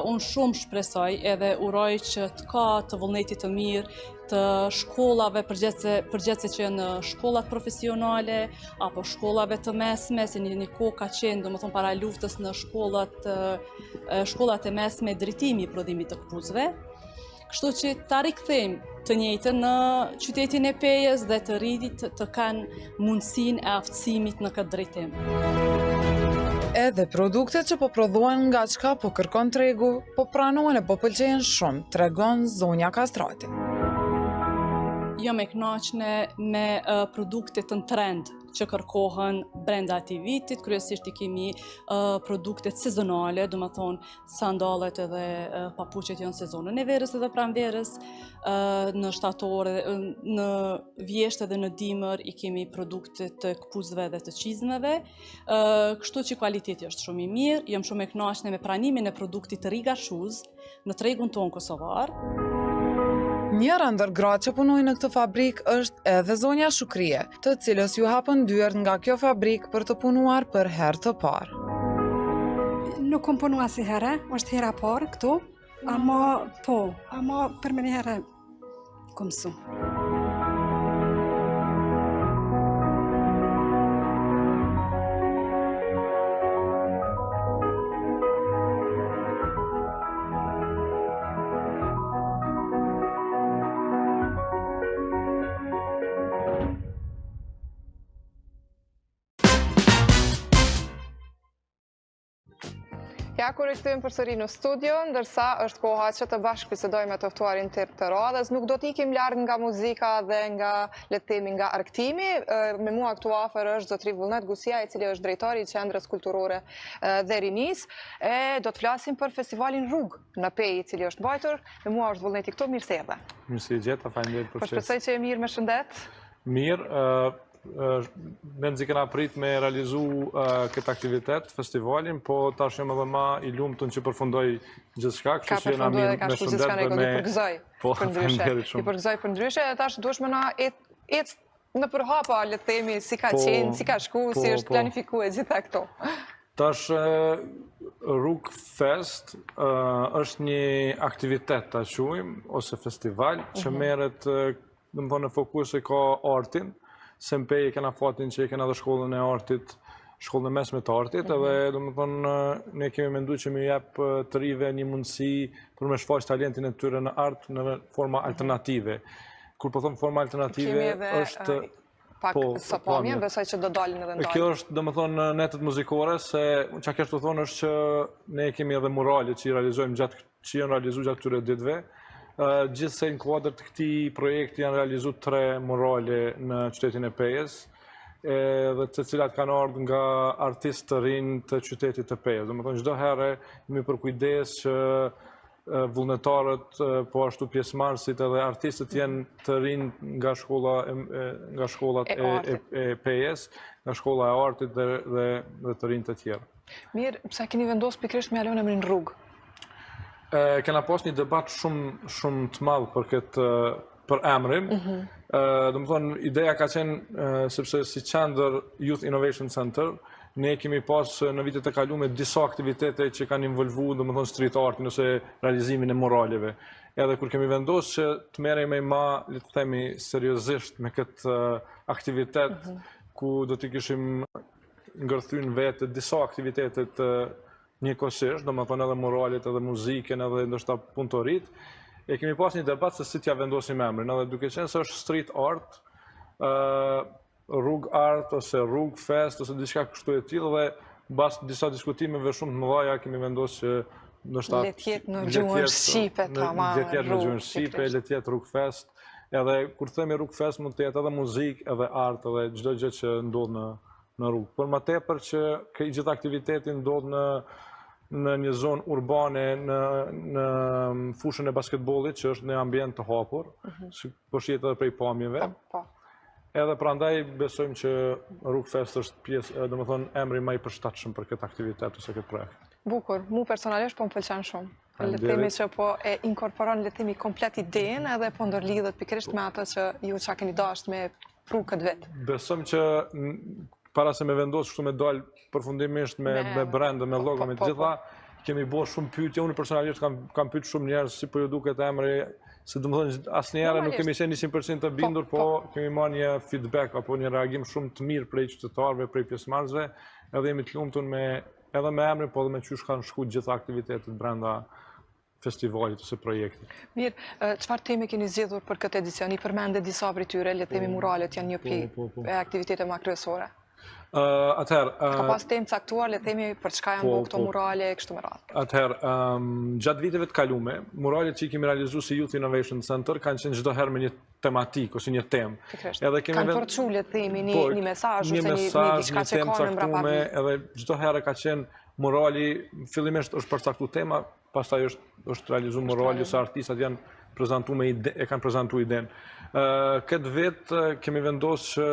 Unë shumë shpresoj edhe uroj që të ka të vullnetit të mirë të shkollave përgjithse që janë shkollat profesionale apo shkollave të mesme, se një kohë ka qenë domethënë para luftës në shkollat e mesme drejtimi i prodhimit të këpuzëve. Kështu që ta rikthejmë të njëjtën në qytetin e Pejës dhe të rritit të kanë mundësinë e aftësimit në këtë drejtim. Edhe produktet që po prodhohen nga çka po kërkon tregu, po pranohen e po pëlqejnë shumë, tregon Zonja Kastrati. Jam e kënaqshme me produktet në trend që kërkohen brenda atij vitit, kryesisht i kemi produktet sezonale, domethënë sandallet edhe papuçet janë sezonën e verës edhe pranverës, në shtator, në vjeshtë edhe në dimër i kemi produktet të këpuzëve dhe të çizmeve, kështu që kualiteti është shumë i mirë. Jam shumë e kënaqshme me pranimin e produktit të Riga Shoes në tregun tonë kosovar. Njëra ndër gratë që punojnë në këtë fabrikë është edhe zonja Shukrie, të cilës ju hapën dyert nga kjo fabrikë për të punuar për herë të parë. Nuk kom punuar si herë, është hera parë këtu, ama për më një herë kom mësu. Ja kur rikthehemi përsëri në studio, ndërsa është koha që të bashkëbisedojmë me të ftuarin të radhës. Nuk do t'ikim larg nga muzika dhe nga, le të themi, nga argëtimi. Me mua këtu afër është zotëri Vullnet Gusia, i cili është drejtori i Qendrës Kulturore dhe Rinisë. Do të flasim për festivalin Rrugë në Pejë, i cili është mbajtur. Me mua është Vullneti këtu, mirë se erdhe. Mirë se gjeta, faleminderit për çestin. Shpresoj që e mirë me shëndet. Mirë, Menzi kena prit me realizu këtë aktivitet, festivalin, po tash jam edhe ma i lumtun që përfundoj gjithçka, kështu që jena mirë me shëndet dhe me... Po, faleminderit shumë. I përgëzoj për ndryshe, e tash duhesh më na ecë në përhapa, le të themi, si ka qenë, si ka shku, si është planifikuar gjitha këto. Tash Rrugë Fest është një aktivitet, ta quajmë, ose festival, që merret, domethënë në fokus e ka artin. Se në Pejë kena fatin që kena dhe shkollën e artit, shkollën e mesme të artit, edhe domethënë ne kemi menduar që më jep të rive një mundësi për me shfaq talentin e tyre në art në forma alternative. Kur po them forma alternative është pak sopamje, besoj që do dalin edhe ndalin. Kjo është domethënë netët muzikore, se çka kesh të thonë është që ne kemi edhe muralet që i realizojmë që janë realizuar gjatë këtyre ditëve. Gjithsej në kuadër të këtij projekti janë realizuar 3 murale në qytetin e Pejës, dhe të cilat kanë ardhur nga artistë të rinj të qytetit të Pejës. Domethënë çdo herë jemi për kujdes që vullnetarët, po ashtu pjesëmarrësit edhe artistët jenë të rinj nga shkollat e Pejës, nga shkolla e artit dhe të rinj të tjerë. Mirë, pse keni vendosur pikërisht me ja lënë emrin Rrugë? Kena pas një debat shumë të madh për emrin. Domethënë ideja ka qenë sepse si Qendër Youth Innovation Center ne kemi pas në vitet e kaluara disa aktivitete që kanë involvuar domethënë street artin ose realizimin e muraleve. Edhe kur kemi vendosur që të merremi më, le të themi, seriozisht me këtë aktivitet ku do të kishim ngërthyer në vetë disa aktivitete të njëkohësisht, domethënë edhe muralet, edhe muzikën, edhe ndoshta punëtorit, e kemi pas një debat se si t'ja vendosim emrin, edhe duke qenë se është street art, rrug art ose rrug fest ose diçka kështu e tillë dhe mbas disa diskutimeve shumë të mëdha kemi vendosur që ndoshta le të jetë në gjuhën shqipe tamam. Le të jetë në gjuhën shqipe, le të jetë rrug fest. Edhe kur themi rrug fest mund të jetë edhe muzikë, edhe art, edhe çdo gjë që ndodh në rrugë. Por më tepër që gjithë aktiviteti ndodh në një zonë urbane në fushën e basketbollit, që është në ambient të hapur, po shihet edhe prej pamjeve. Edhe prandaj besojmë që Rrugë Fest është pjesë, domethënë emri më i përshtatshëm për këtë aktivitet ose këtë projekt. Bukur, mu personalisht po më pëlqen shumë. Le të themi që po e inkorporon le të themi komplet idenë edhe po ndërlidhet pikërisht me ato që ju çka keni dashur me pru këtë vit. Besojmë që para se me vendos kështu me dal përfundimisht me brand, me logo, me të gjitha, kemi bërë shumë pyetje. Unë personalisht kam pyetur shumë njerëz si po ju duket emri, se domethënë asnjëherë nuk kemi qenë 100% të bindur, po kemi marrë një feedback apo një reagim shumë të mirë prej qytetarëve, prej pjesëmarrësve, edhe jemi të lumtur edhe me emrin, po edhe me çysh kanë shkuar gjitha aktivitetet brenda festivalit ose projektit. Mirë, çfarë teme keni zgjedhur për këtë edicion? I përmendë disa prej tyre, le të themi muralet janë një prej aktiviteteve më kryesore. Ka pas temë caktuar, le të themi për çka janë bëu këto murale kështu me radhë. Atëherë, gjatë viteve të kalume, muralet që i kemi realizuar si Youth Innovation Center kanë qenë çdo herë me një tematik ose një temë. Kanë përçu, le të themi, një mesazh ose një diçka që ka në mbrapa. Edhe çdo herë ka qenë murali, fillimisht është përcaktuar tema, pastaj është realizuar murali ose artistat janë kanë prezantuar idenë. Këtë vit kemi vendosur që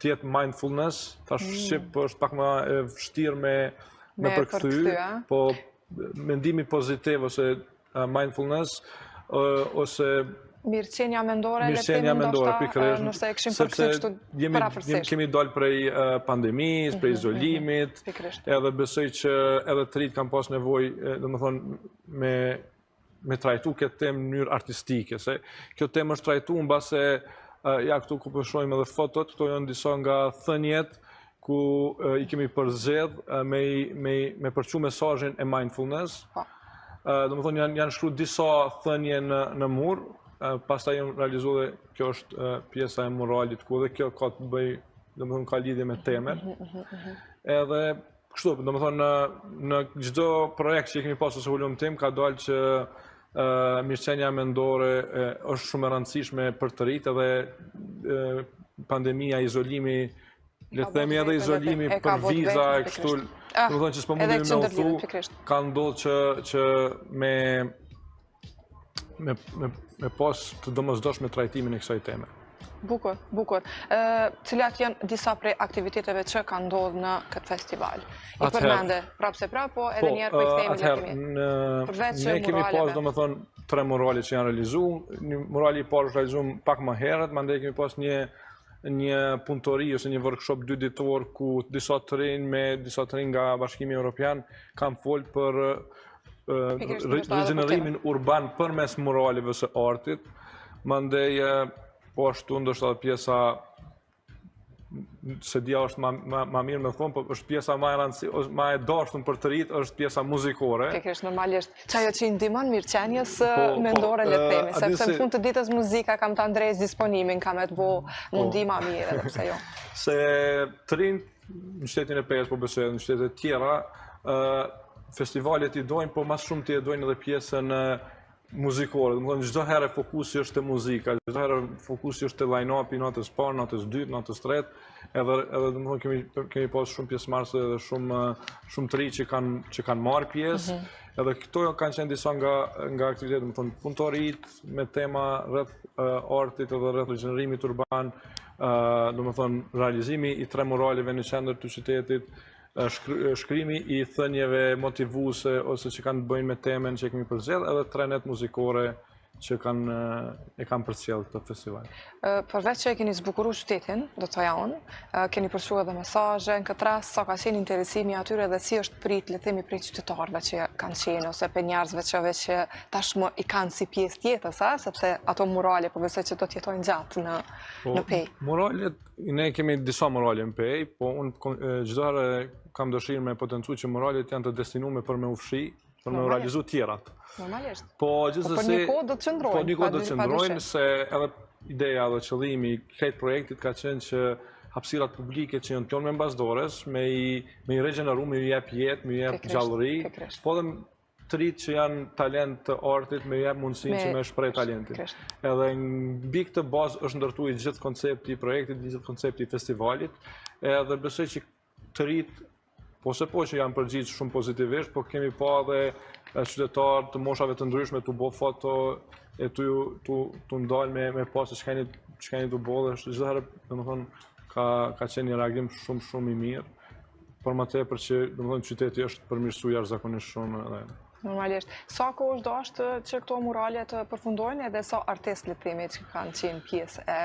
të jetë mindfulness, tash shqip është pak më e vështirë me përkthy, po mendimi pozitiv ose mindfulness ose mirëqenia mendore, nëse e këshim përkthy kështu parafërsisht. Kemi dalë prej pandemisë, prej izolimit, edhe besoj që edhe të rinjt kanë pas nevojë, domethënë me trajtu këtë temë në mënyrë artistike, se kjo temë është trajtu në base, këtu ku përshojmë edhe fotot, këto janë disa nga thënjet ku i kemi përzedh me përçu mesazhin e mindfulness. Domethënë janë shkruar disa thënie në mur, pastaj janë realizuar dhe kjo është pjesa e muralit ku edhe kjo ka të bëjë, domethënë ka lidhje me temën. Edhe kështu, domethënë në çdo projekt që kemi pasur ose volum tim ka dalë që mirëqenia mendore është shumë e rëndësishme për të rinjt, edhe pandemia, izolimi, le të themi edhe izolimi për viza e kështu, domethënë që s'po mundemi me udhëtu, ka ndodhur që me pas të domosdoshme trajtimin e kësaj teme. Bukur, bukur. Cilat janë disa prej aktiviteteve që kanë ndodhur në këtë festival? I përmende prapse po edhe njerë për këthejmë le kemi. Ne kemi pas, domethënë, 3 murale që janë realizuar. Një murali i parë është realizuar pak më herët, mandej kemi pas një punëtori ose një workshop 2 ditor ku disa të rinj nga Bashkimi Evropian kanë folë për rigenererimin urban përmes muraleve ose artit. Mandej po ashtu ndoshta pjesa se dia është ma mirë me thonë, po është pjesa ma e dashur për të rinjt është pjesa muzikore. Pikërisht normalisht çajo që i ndihmon mirëqenies mendore le të themi, sepse në fund të ditës muzika kam të ndrejë disponimin, kam të bëu mundi ma mirë edhe pse jo. Se të rinjt në shtetin e Pes, po besoj në shtete tjera, festivalet i dojnë, po mas shumë të i dojnë edhe pjesën muzikore. Domethënë çdo herë fokusi është te muzika, çdo herë fokusi është te line-upi, natës parë, natës dytë, natës tretë, edhe domethënë kemi pas shumë pjesëmarrëse edhe shumë të rinj që kanë marrë pjesë. Edhe këto kanë qenë disa nga aktivitetet, domethënë punëtorit me tema rreth artit edhe rreth rigenerimit urban, domethënë realizimi i 3 muraleve në qendër të qytetit, shkrimi i thënieve motivuese ose që kanë të bëjnë me temën që kemi përzgjedhur, edhe 3 net muzikore që kanë përcjell këtë festival. Përveç që e keni zbukuruar qytetin, do të thoja unë, keni përshuar edhe mesazhe në këtë rast, sa ka qenë interesimi atyre dhe si është prit, le të themi, prej qytetarëve që kanë qenë ose për njerëzve që tashmë i kanë si pjesë tjetër, sepse ato murale po besoj që do të jetojnë gjatë në Pej. Muralet, ne kemi disa murale në Pej, po unë çdo herë kam dëshirë me potencu që muralet janë të destinuar për me ufshi, për me realizu tjerat. Normalisht. Po gjithsesi, një kohë do të qëndrojnë. Po një kohë do të qëndrojnë, se edhe ideja dhe qëllimi i këtij projektit ka qenë që hapësirat publike që janë tonë me mbasdores, me i regjeneru, me i jep jetë, me i jep gjallëri, po dhe të rritë që janë talent të artit, me i jep mundësin që me shprej talentin. Edhe mbi këtë bazë është ndërtu i gjithë koncepti i projektit, gjithë koncepti i festivalit, edhe besoj që të rritë, po që janë përgjigjë shumë pozitivisht, po kemi pa dhe qytetarë të moshave të ndryshme të bo foto, e të ndalë me pasë që keni të bo dhe gjithë herë, dhe më thonë, ka qenë një reagim shumë i mirë, për më tepër që, dhe më thonë, qyteti është përmirësu jashtëzakonisht shumë edhe. Normalisht. Sa ko është dashtë që këto murale të përfundojnë edhe sa artist le themi që kanë qenë pjesë e...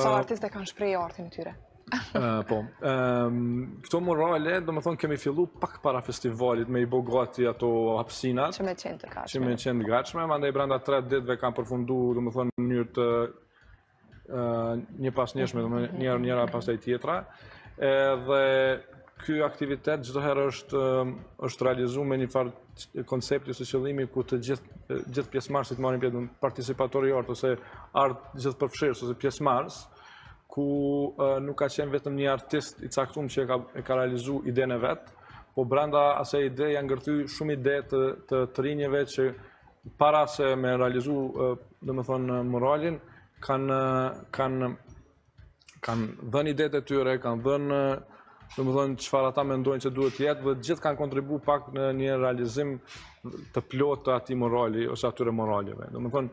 Sa artist e kanë shprej artin tyre? Po. Këto murale, do më thonë, kemi fillu pak para festivalit me i bogati ato hapsinat. Që me qenë të gatshme. Që me qenë të gatshme, mandej brenda 3 ditëve kanë përfundu, do më thonë, në njërë të një pas njëshme, do më njëra pas të tjetra. Dhe ky aktivitet gjithë herë është realizu me një farë koncepti ose qëllimi ku të gjithë pjesëmarrësit marrin pjesë në participatori art ose art gjithë përfshirës ose pjesëmarrës, ku nuk ka qenë vetëm një artist i caktuar që e ka realizu idenë e vet, po brenda asaj ide janë ngërthy shumë ide të rinjeve që para se me realizu, domethënë muralin, kanë dhënë idetë e tyre, kanë dhënë domethënë çfarë ata mendojnë që duhet të jetë dhe gjithë kanë kontribuar pak në një realizim të plotë të atij murali ose atyre muraleve. Domethënë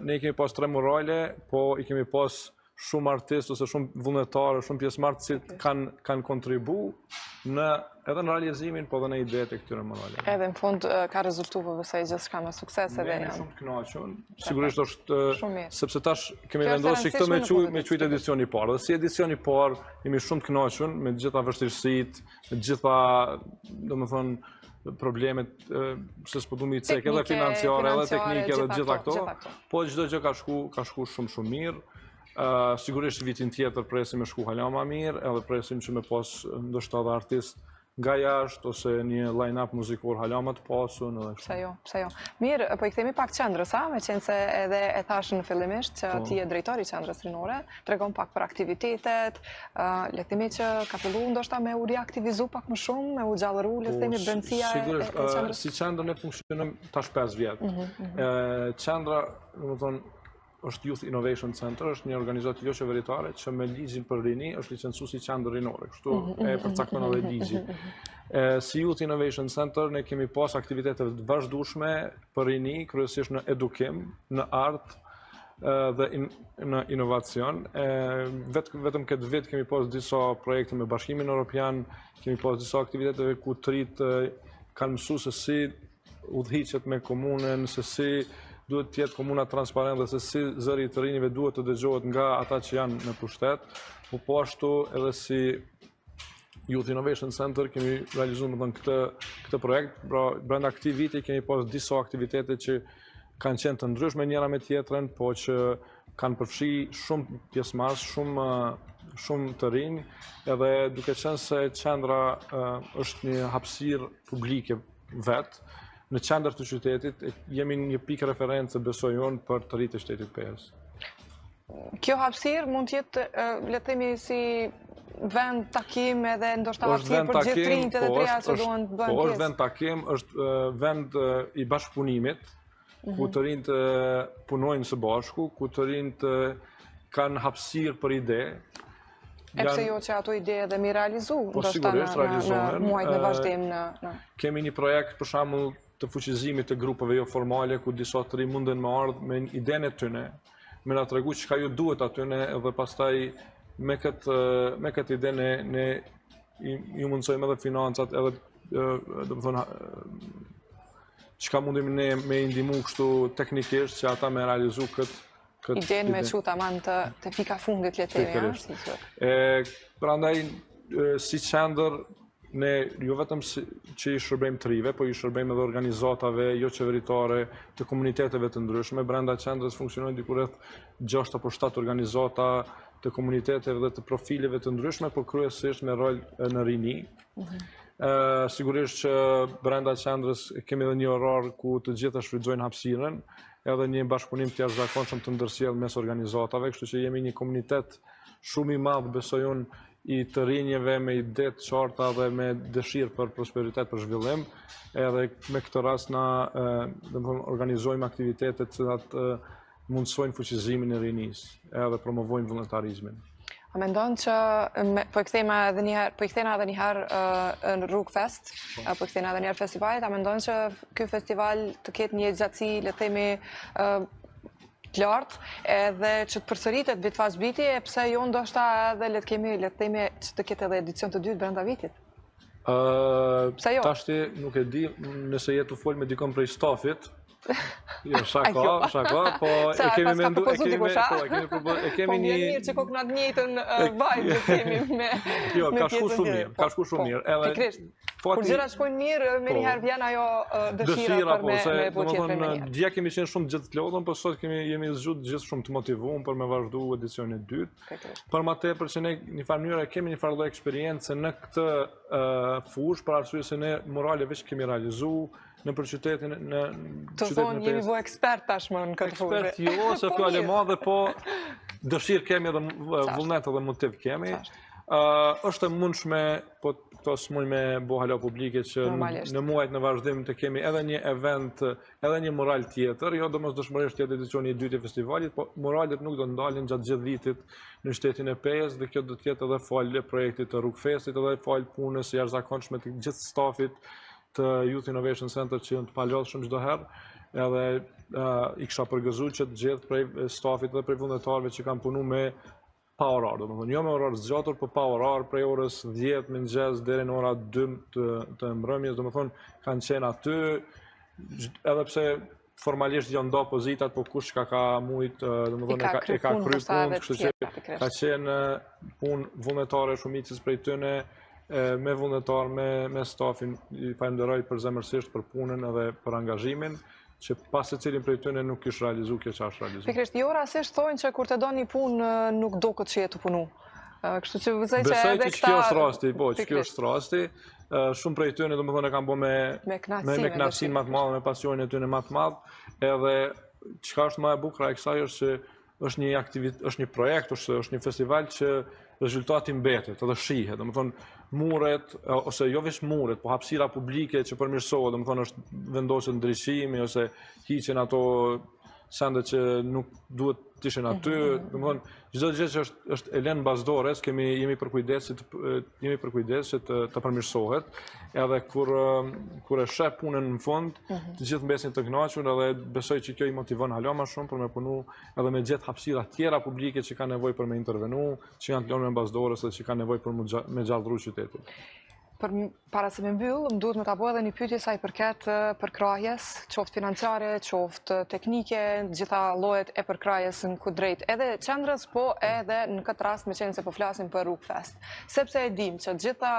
ne kemi pas 3 murale, po i kemi pas shumë artistë ose shumë vullnetarë, shumë pjesëmarrë që kanë kontribuar edhe në realizimin, po edhe në idetë e këtyre muraleve. Edhe në fund ka rezultuar vësaj gjithçka me sukses edhe janë. Shumë të kënaqur. Sigurisht është sepse tash kemi vendosur që këtë me quajt edicioni i parë. Dhe si edicioni i parë jemi shumë të kënaqur me të gjitha vështirësitë, me të gjitha, domethënë, problemet se s'po duhet të cek edhe financiare, edhe teknike, edhe gjitha këto. Po çdo gjë ka shku shumë mirë. Sigurisht vitin tjetër presim me shku hala ma mirë, edhe presim që me pas ndoshta edhe artist nga jashtë ose një line-up muzikor hala ma të pasun. Pse jo. Mirë, po i kthemi pak qendrës, me qenë se edhe e thashën fillimisht që ti je drejtori i qendrës rinore, tregon pak për aktivitetet, le të themi që ka filluar ndoshta me u riaktivizu pak më shumë, me u gjallëru, le të themi brendësia e qendrës. Sigurisht, si qendër ne funksionojmë tash 5 vjet. Qendra, domethënë, është Youth Innovation Center, është një organizatë jo qeveritare që me ligjin për rini është licencu si qendër rinore, kështu e përcakton edhe ligji. Si Youth Innovation Center ne kemi pas aktivitete të vazhdueshme për rini, kryesisht në edukim, në art dhe në inovacion. Vetëm këtë vit kemi pas disa projekte me Bashkimin Evropian, kemi pas disa aktiviteteve ku të rinjt kanë mësuar se si udhëhiqet me komunën, se si duhet të jetë komuna transparent dhe se si zëri të rinjve duhet të dëgjohet nga ata që janë në pushtet, po ashtu edhe si Youth Innovation Center kemi realizuar këtë projekt, pra brenda këtij viti kemi pas disa aktivitete që kanë qenë të ndryshme njëra me tjetrën, po që kanë përfshi shumë pjesëmarrës, shumë të rinj, edhe duke qenë se qendra është një hapësirë publike vetë, në qendër të qytetit, jemi një pikë referencë besoj unë për të rritë shtetit PS. Kjo hapësirë mund të jetë, le të themi si vend takim edhe ndoshta hapësirë për gjithë rinjt edhe treja që duan të bëjnë pjesë. Po, është vend takim, është vend i bashkëpunimit, ku të rinjt punojnë së bashku, ku të rinjt kanë hapësirë për ide. E pse jo që ato ide edhe mi realizu, ndoshta në muajt në vazhdim në... Kemi një projekt, për shembull, të fuqizimit të grupeve jo formale, ku disa të rinj munden me ardhë me idenë e tyre, me na tregu çka ju duhet atyne, edhe pastaj me këtë ide ne ju mundsojmë edhe financat, edhe domethënë çka mundim ne me i ndihmu kështu teknikisht që ata me realizu këtë idenë me çu tamam të pika fundit le të themi. Prandaj si qendër ne jo vetëm që i shërbejmë të rive, po i shërbejmë edhe organizatave jo qeveritare të komuniteteve të ndryshme. Brenda qendrës funksionojnë diku rreth 6 apo 7 organizata të komuniteteve dhe të profileve të ndryshme, por kryesisht me rol në rini. Sigurisht që brenda qendrës kemi edhe një orar ku të gjitha shfrytëzojnë hapësirën, edhe një bashkëpunim të jashtëzakonshëm të ndërsjellë mes organizatave, kështu që jemi një komunitet shumë i madh, besoj unë, i të rinjeve me ide të qarta dhe me dëshirë për prosperitet, për zhvillim, edhe me këtë rast na organizojmë aktivitete të cilat mundsojnë fuqizimin e rinisë edhe promovojnë vullnetarizmin. A mendon që po i kthejmë edhe një herë në Rrugë Fest, po i kthejmë edhe një herë festivalit, a mendon që ky festival të ketë një gjatësi, le të themi, të lartë, edhe që të përsëritet vit pas viti, e pse jo ndoshta edhe le të themi që të ketë edhe edicion të dytë brenda vitit? Pse jo? Tashti nuk e di nëse jetë të fol me dikon prej stafit. Jo, shaka, po e kemi mendu, po mirë që kokë në njëjtën vibe kemi me jo, ka shku shumë mirë. Pikrisht, kur gjëra shkojnë mirë, me njëherë vjen ajo dëshira për me bëtjet për me njërë. Dje kemi qenë shumë gjithë të lodhën, po sot jemi zgjut gjithë shumë të motivuar për me vazhdu edicionin e dytë. Për ma tepër që ne një farë mënyrë kemi një farë lloj eksperiencë në këtë fushë, për arsye se ne morale veç kemi realizu në për qytetin në të thonë jemi vo ekspert tashmë në këtë fushë. Ekspert jo, se fjallë e madhe, po dëshirë kemi edhe vullnet edhe motiv kemi. Është e mundshme, po këto s'muj me bo hala publike që në muajt në vazhdim të kemi edhe një event, edhe një moral tjetër, jo do mos dëshmërisht tjetë edicioni i dytë i festivalit, po moralet nuk do ndalin gjatë gjithë vitit në shtetin e Pejës, dhe kjo do tjetë edhe falë projektit të Rrugë Festit, edhe falë punës jashtëzakonshme të gjithë stafit të Youth Innovation Center që jënë të palodhshëm çdo herë, edhe i kisha përgëzu që të gjithë prej stafit dhe prej vullnetarëve që kanë punu me pa orar, domethënë jo me orar zgjatur, por pa orar, prej orës 10 mëngjes deri në ora 2 të mbrëmjes, domethënë kanë qenë aty, edhe pse formalisht janë nda pozitat, po kush ka mujt, domethënë e ka kry punë, kështu që ka qenë punë vullnetare shumicës prej tyne, me vullnetar, me stafin, i falenderoj për zemërsisht për punën edhe për angazhimin, që pas se cilin prej tyne nuk ish realizu kjo që ashtë realizu. Pikrisht, jo rasisht thonë që kur të do një punë nuk do këtë që jetë të punu. Kështu që vëzaj që edhe këta... Besoj që kjo është rasti, po, që kjo është rasti. Shumë prej tyne, do më thone, kam bo me knatësin matë madhë, me pasionin e tyne matë madhë, edhe qëka është ma e bukra e kësaj është që është një projekt, është një festival që rezultati mbetet, edhe shihet, do më thonë, muret, ose jo veç muret, po hapësira publike që përmirësohet, do më thonë, është vendosur ndryshimi, ose hiqen ato sende që nuk duhet të ishin aty, do më thonë, çdo gjë që është e lënë bazdores, jemi për kujdes që të përmirësohet, edhe kur e sheh punën në fund, të gjithë mbesin të kënaqur, edhe besoj që kjo i motivon hala më shumë për me punu edhe me gjetë hapësira tjera publike që kanë nevojë për me intervenu, që janë të lënë me bazdores dhe që kanë nevojë për me gjallëru qytetin. Para se me mbyll, më duhet me ta bëj edhe një pyetje sa i përket përkrajes, qoftë financiare, qoftë teknike, gjitha llojet e përkrajes në kudrejt, edhe qendrës, po edhe në këtë rast me qenë se po flasim për Rrugë Fest. Sepse e dim që gjitha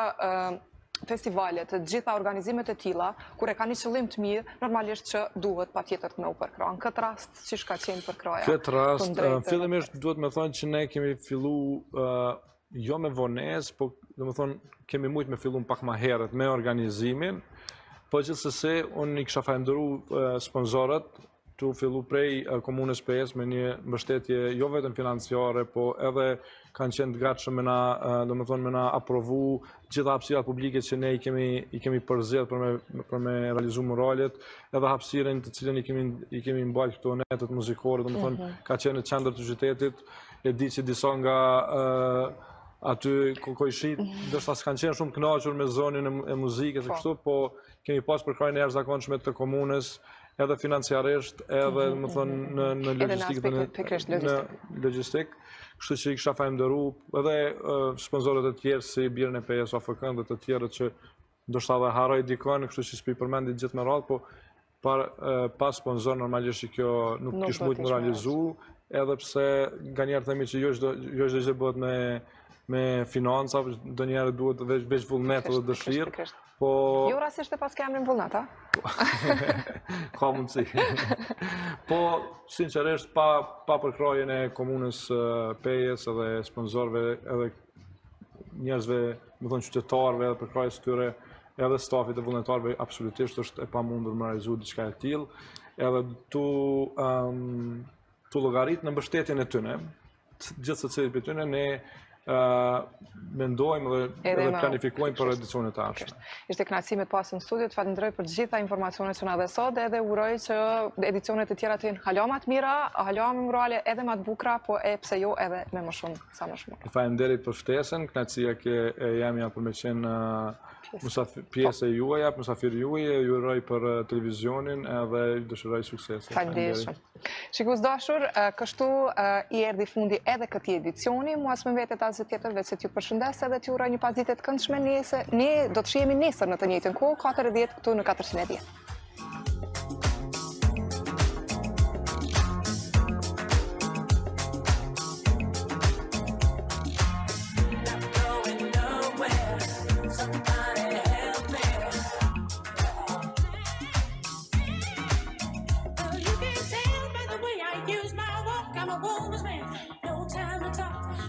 festivalet, gjitha organizimet e tilla, kur e kanë një qëllim të mirë, normalisht që duhet patjetër të me u përkra. Në këtë rast, çish ka qenë përkraja? Këtë rast, fillimisht duhet me thonë që ne kemi fillu jo me vonesë, po dhe më thonë, kemi mujt me fillun pak ma herët me organizimin, po gjithsesi, unë i kisha falenderu sponsorët, të fillu prej komunës Pejës me një mbështetje jo vetëm financiare, po edhe kanë qenë të gatshëm me na, do më thonë, me na aprovu gjitha hapësirat publike që ne i kemi përzgjedhur për me realizu moralet, edhe hapësiren të cilën i kemi mbajt këto netët muzikore, do më thonë, ka qenë në qendër të qytetit, e di që disa nga aty kokojshit, dërsa s'kanë qenë shumë kënaqur me zonin e muzikës e kështu, po kemi pas përkrajnë e jashtëzakonshme të komunës, edhe financiarisht, edhe më thonë në logjistik, kështu që i kisha falenderu edhe sponsorët e tjerë si Birën e Pejës, AFK-n dhe të tjerët që ndoshta dhe haroj dikon, kështu që s'pi përmendit gjithë me radhë, po pas sponsor normalisht që kjo nuk kish mujt më realizu, edhe pse nga njerë themi që jo çdo gjë bëhet me financa, do njerë duhet veç vullnet dhe dëshirë. Jo rasisht e pas ke emrin vullnet, a? Ka mundësi. Po, sinqerisht, pa përkrajen e komunës Pejës edhe sponsorëve, edhe njerëzve, më thonë qytetarëve, edhe përkrajes tyre, edhe stafit e vullnetarëve, absolutisht është e pamundur më realizu diçka e tillë. edhe tu llogarit në mbështetjen e tyre. Gjithë secili prej tyre ne mendojmë dhe planifikojmë për edicionet e ardhshme. Ishte kënaqësi me pasë në studio, të falenderoj për gjitha informacionet që na dhe sot, edhe uroj që edicionet e tjera të jenë hala më të mira, hala më morale, edhe më të bukura, po pse jo edhe me më shumë, sa më shumë. Faleminderit për ftesën, kënaqësia që jam për me qenë pjesë e juaja, mysafir juaj, ju uroj për televizionin edhe ju dëshiroj sukses. Faleminderit shumë. Shikues dashur, kështu i erdhi fundi edhe këtij edicioni, mua s'më vetet asgjë tjetër veç se t'ju përshëndes edhe t'ju uroj një pasdite të këndshme. Ne do të shihemi nesër në të njëjtën kohë, 4:10 këtu në 410. Use my walk, I'm a woman.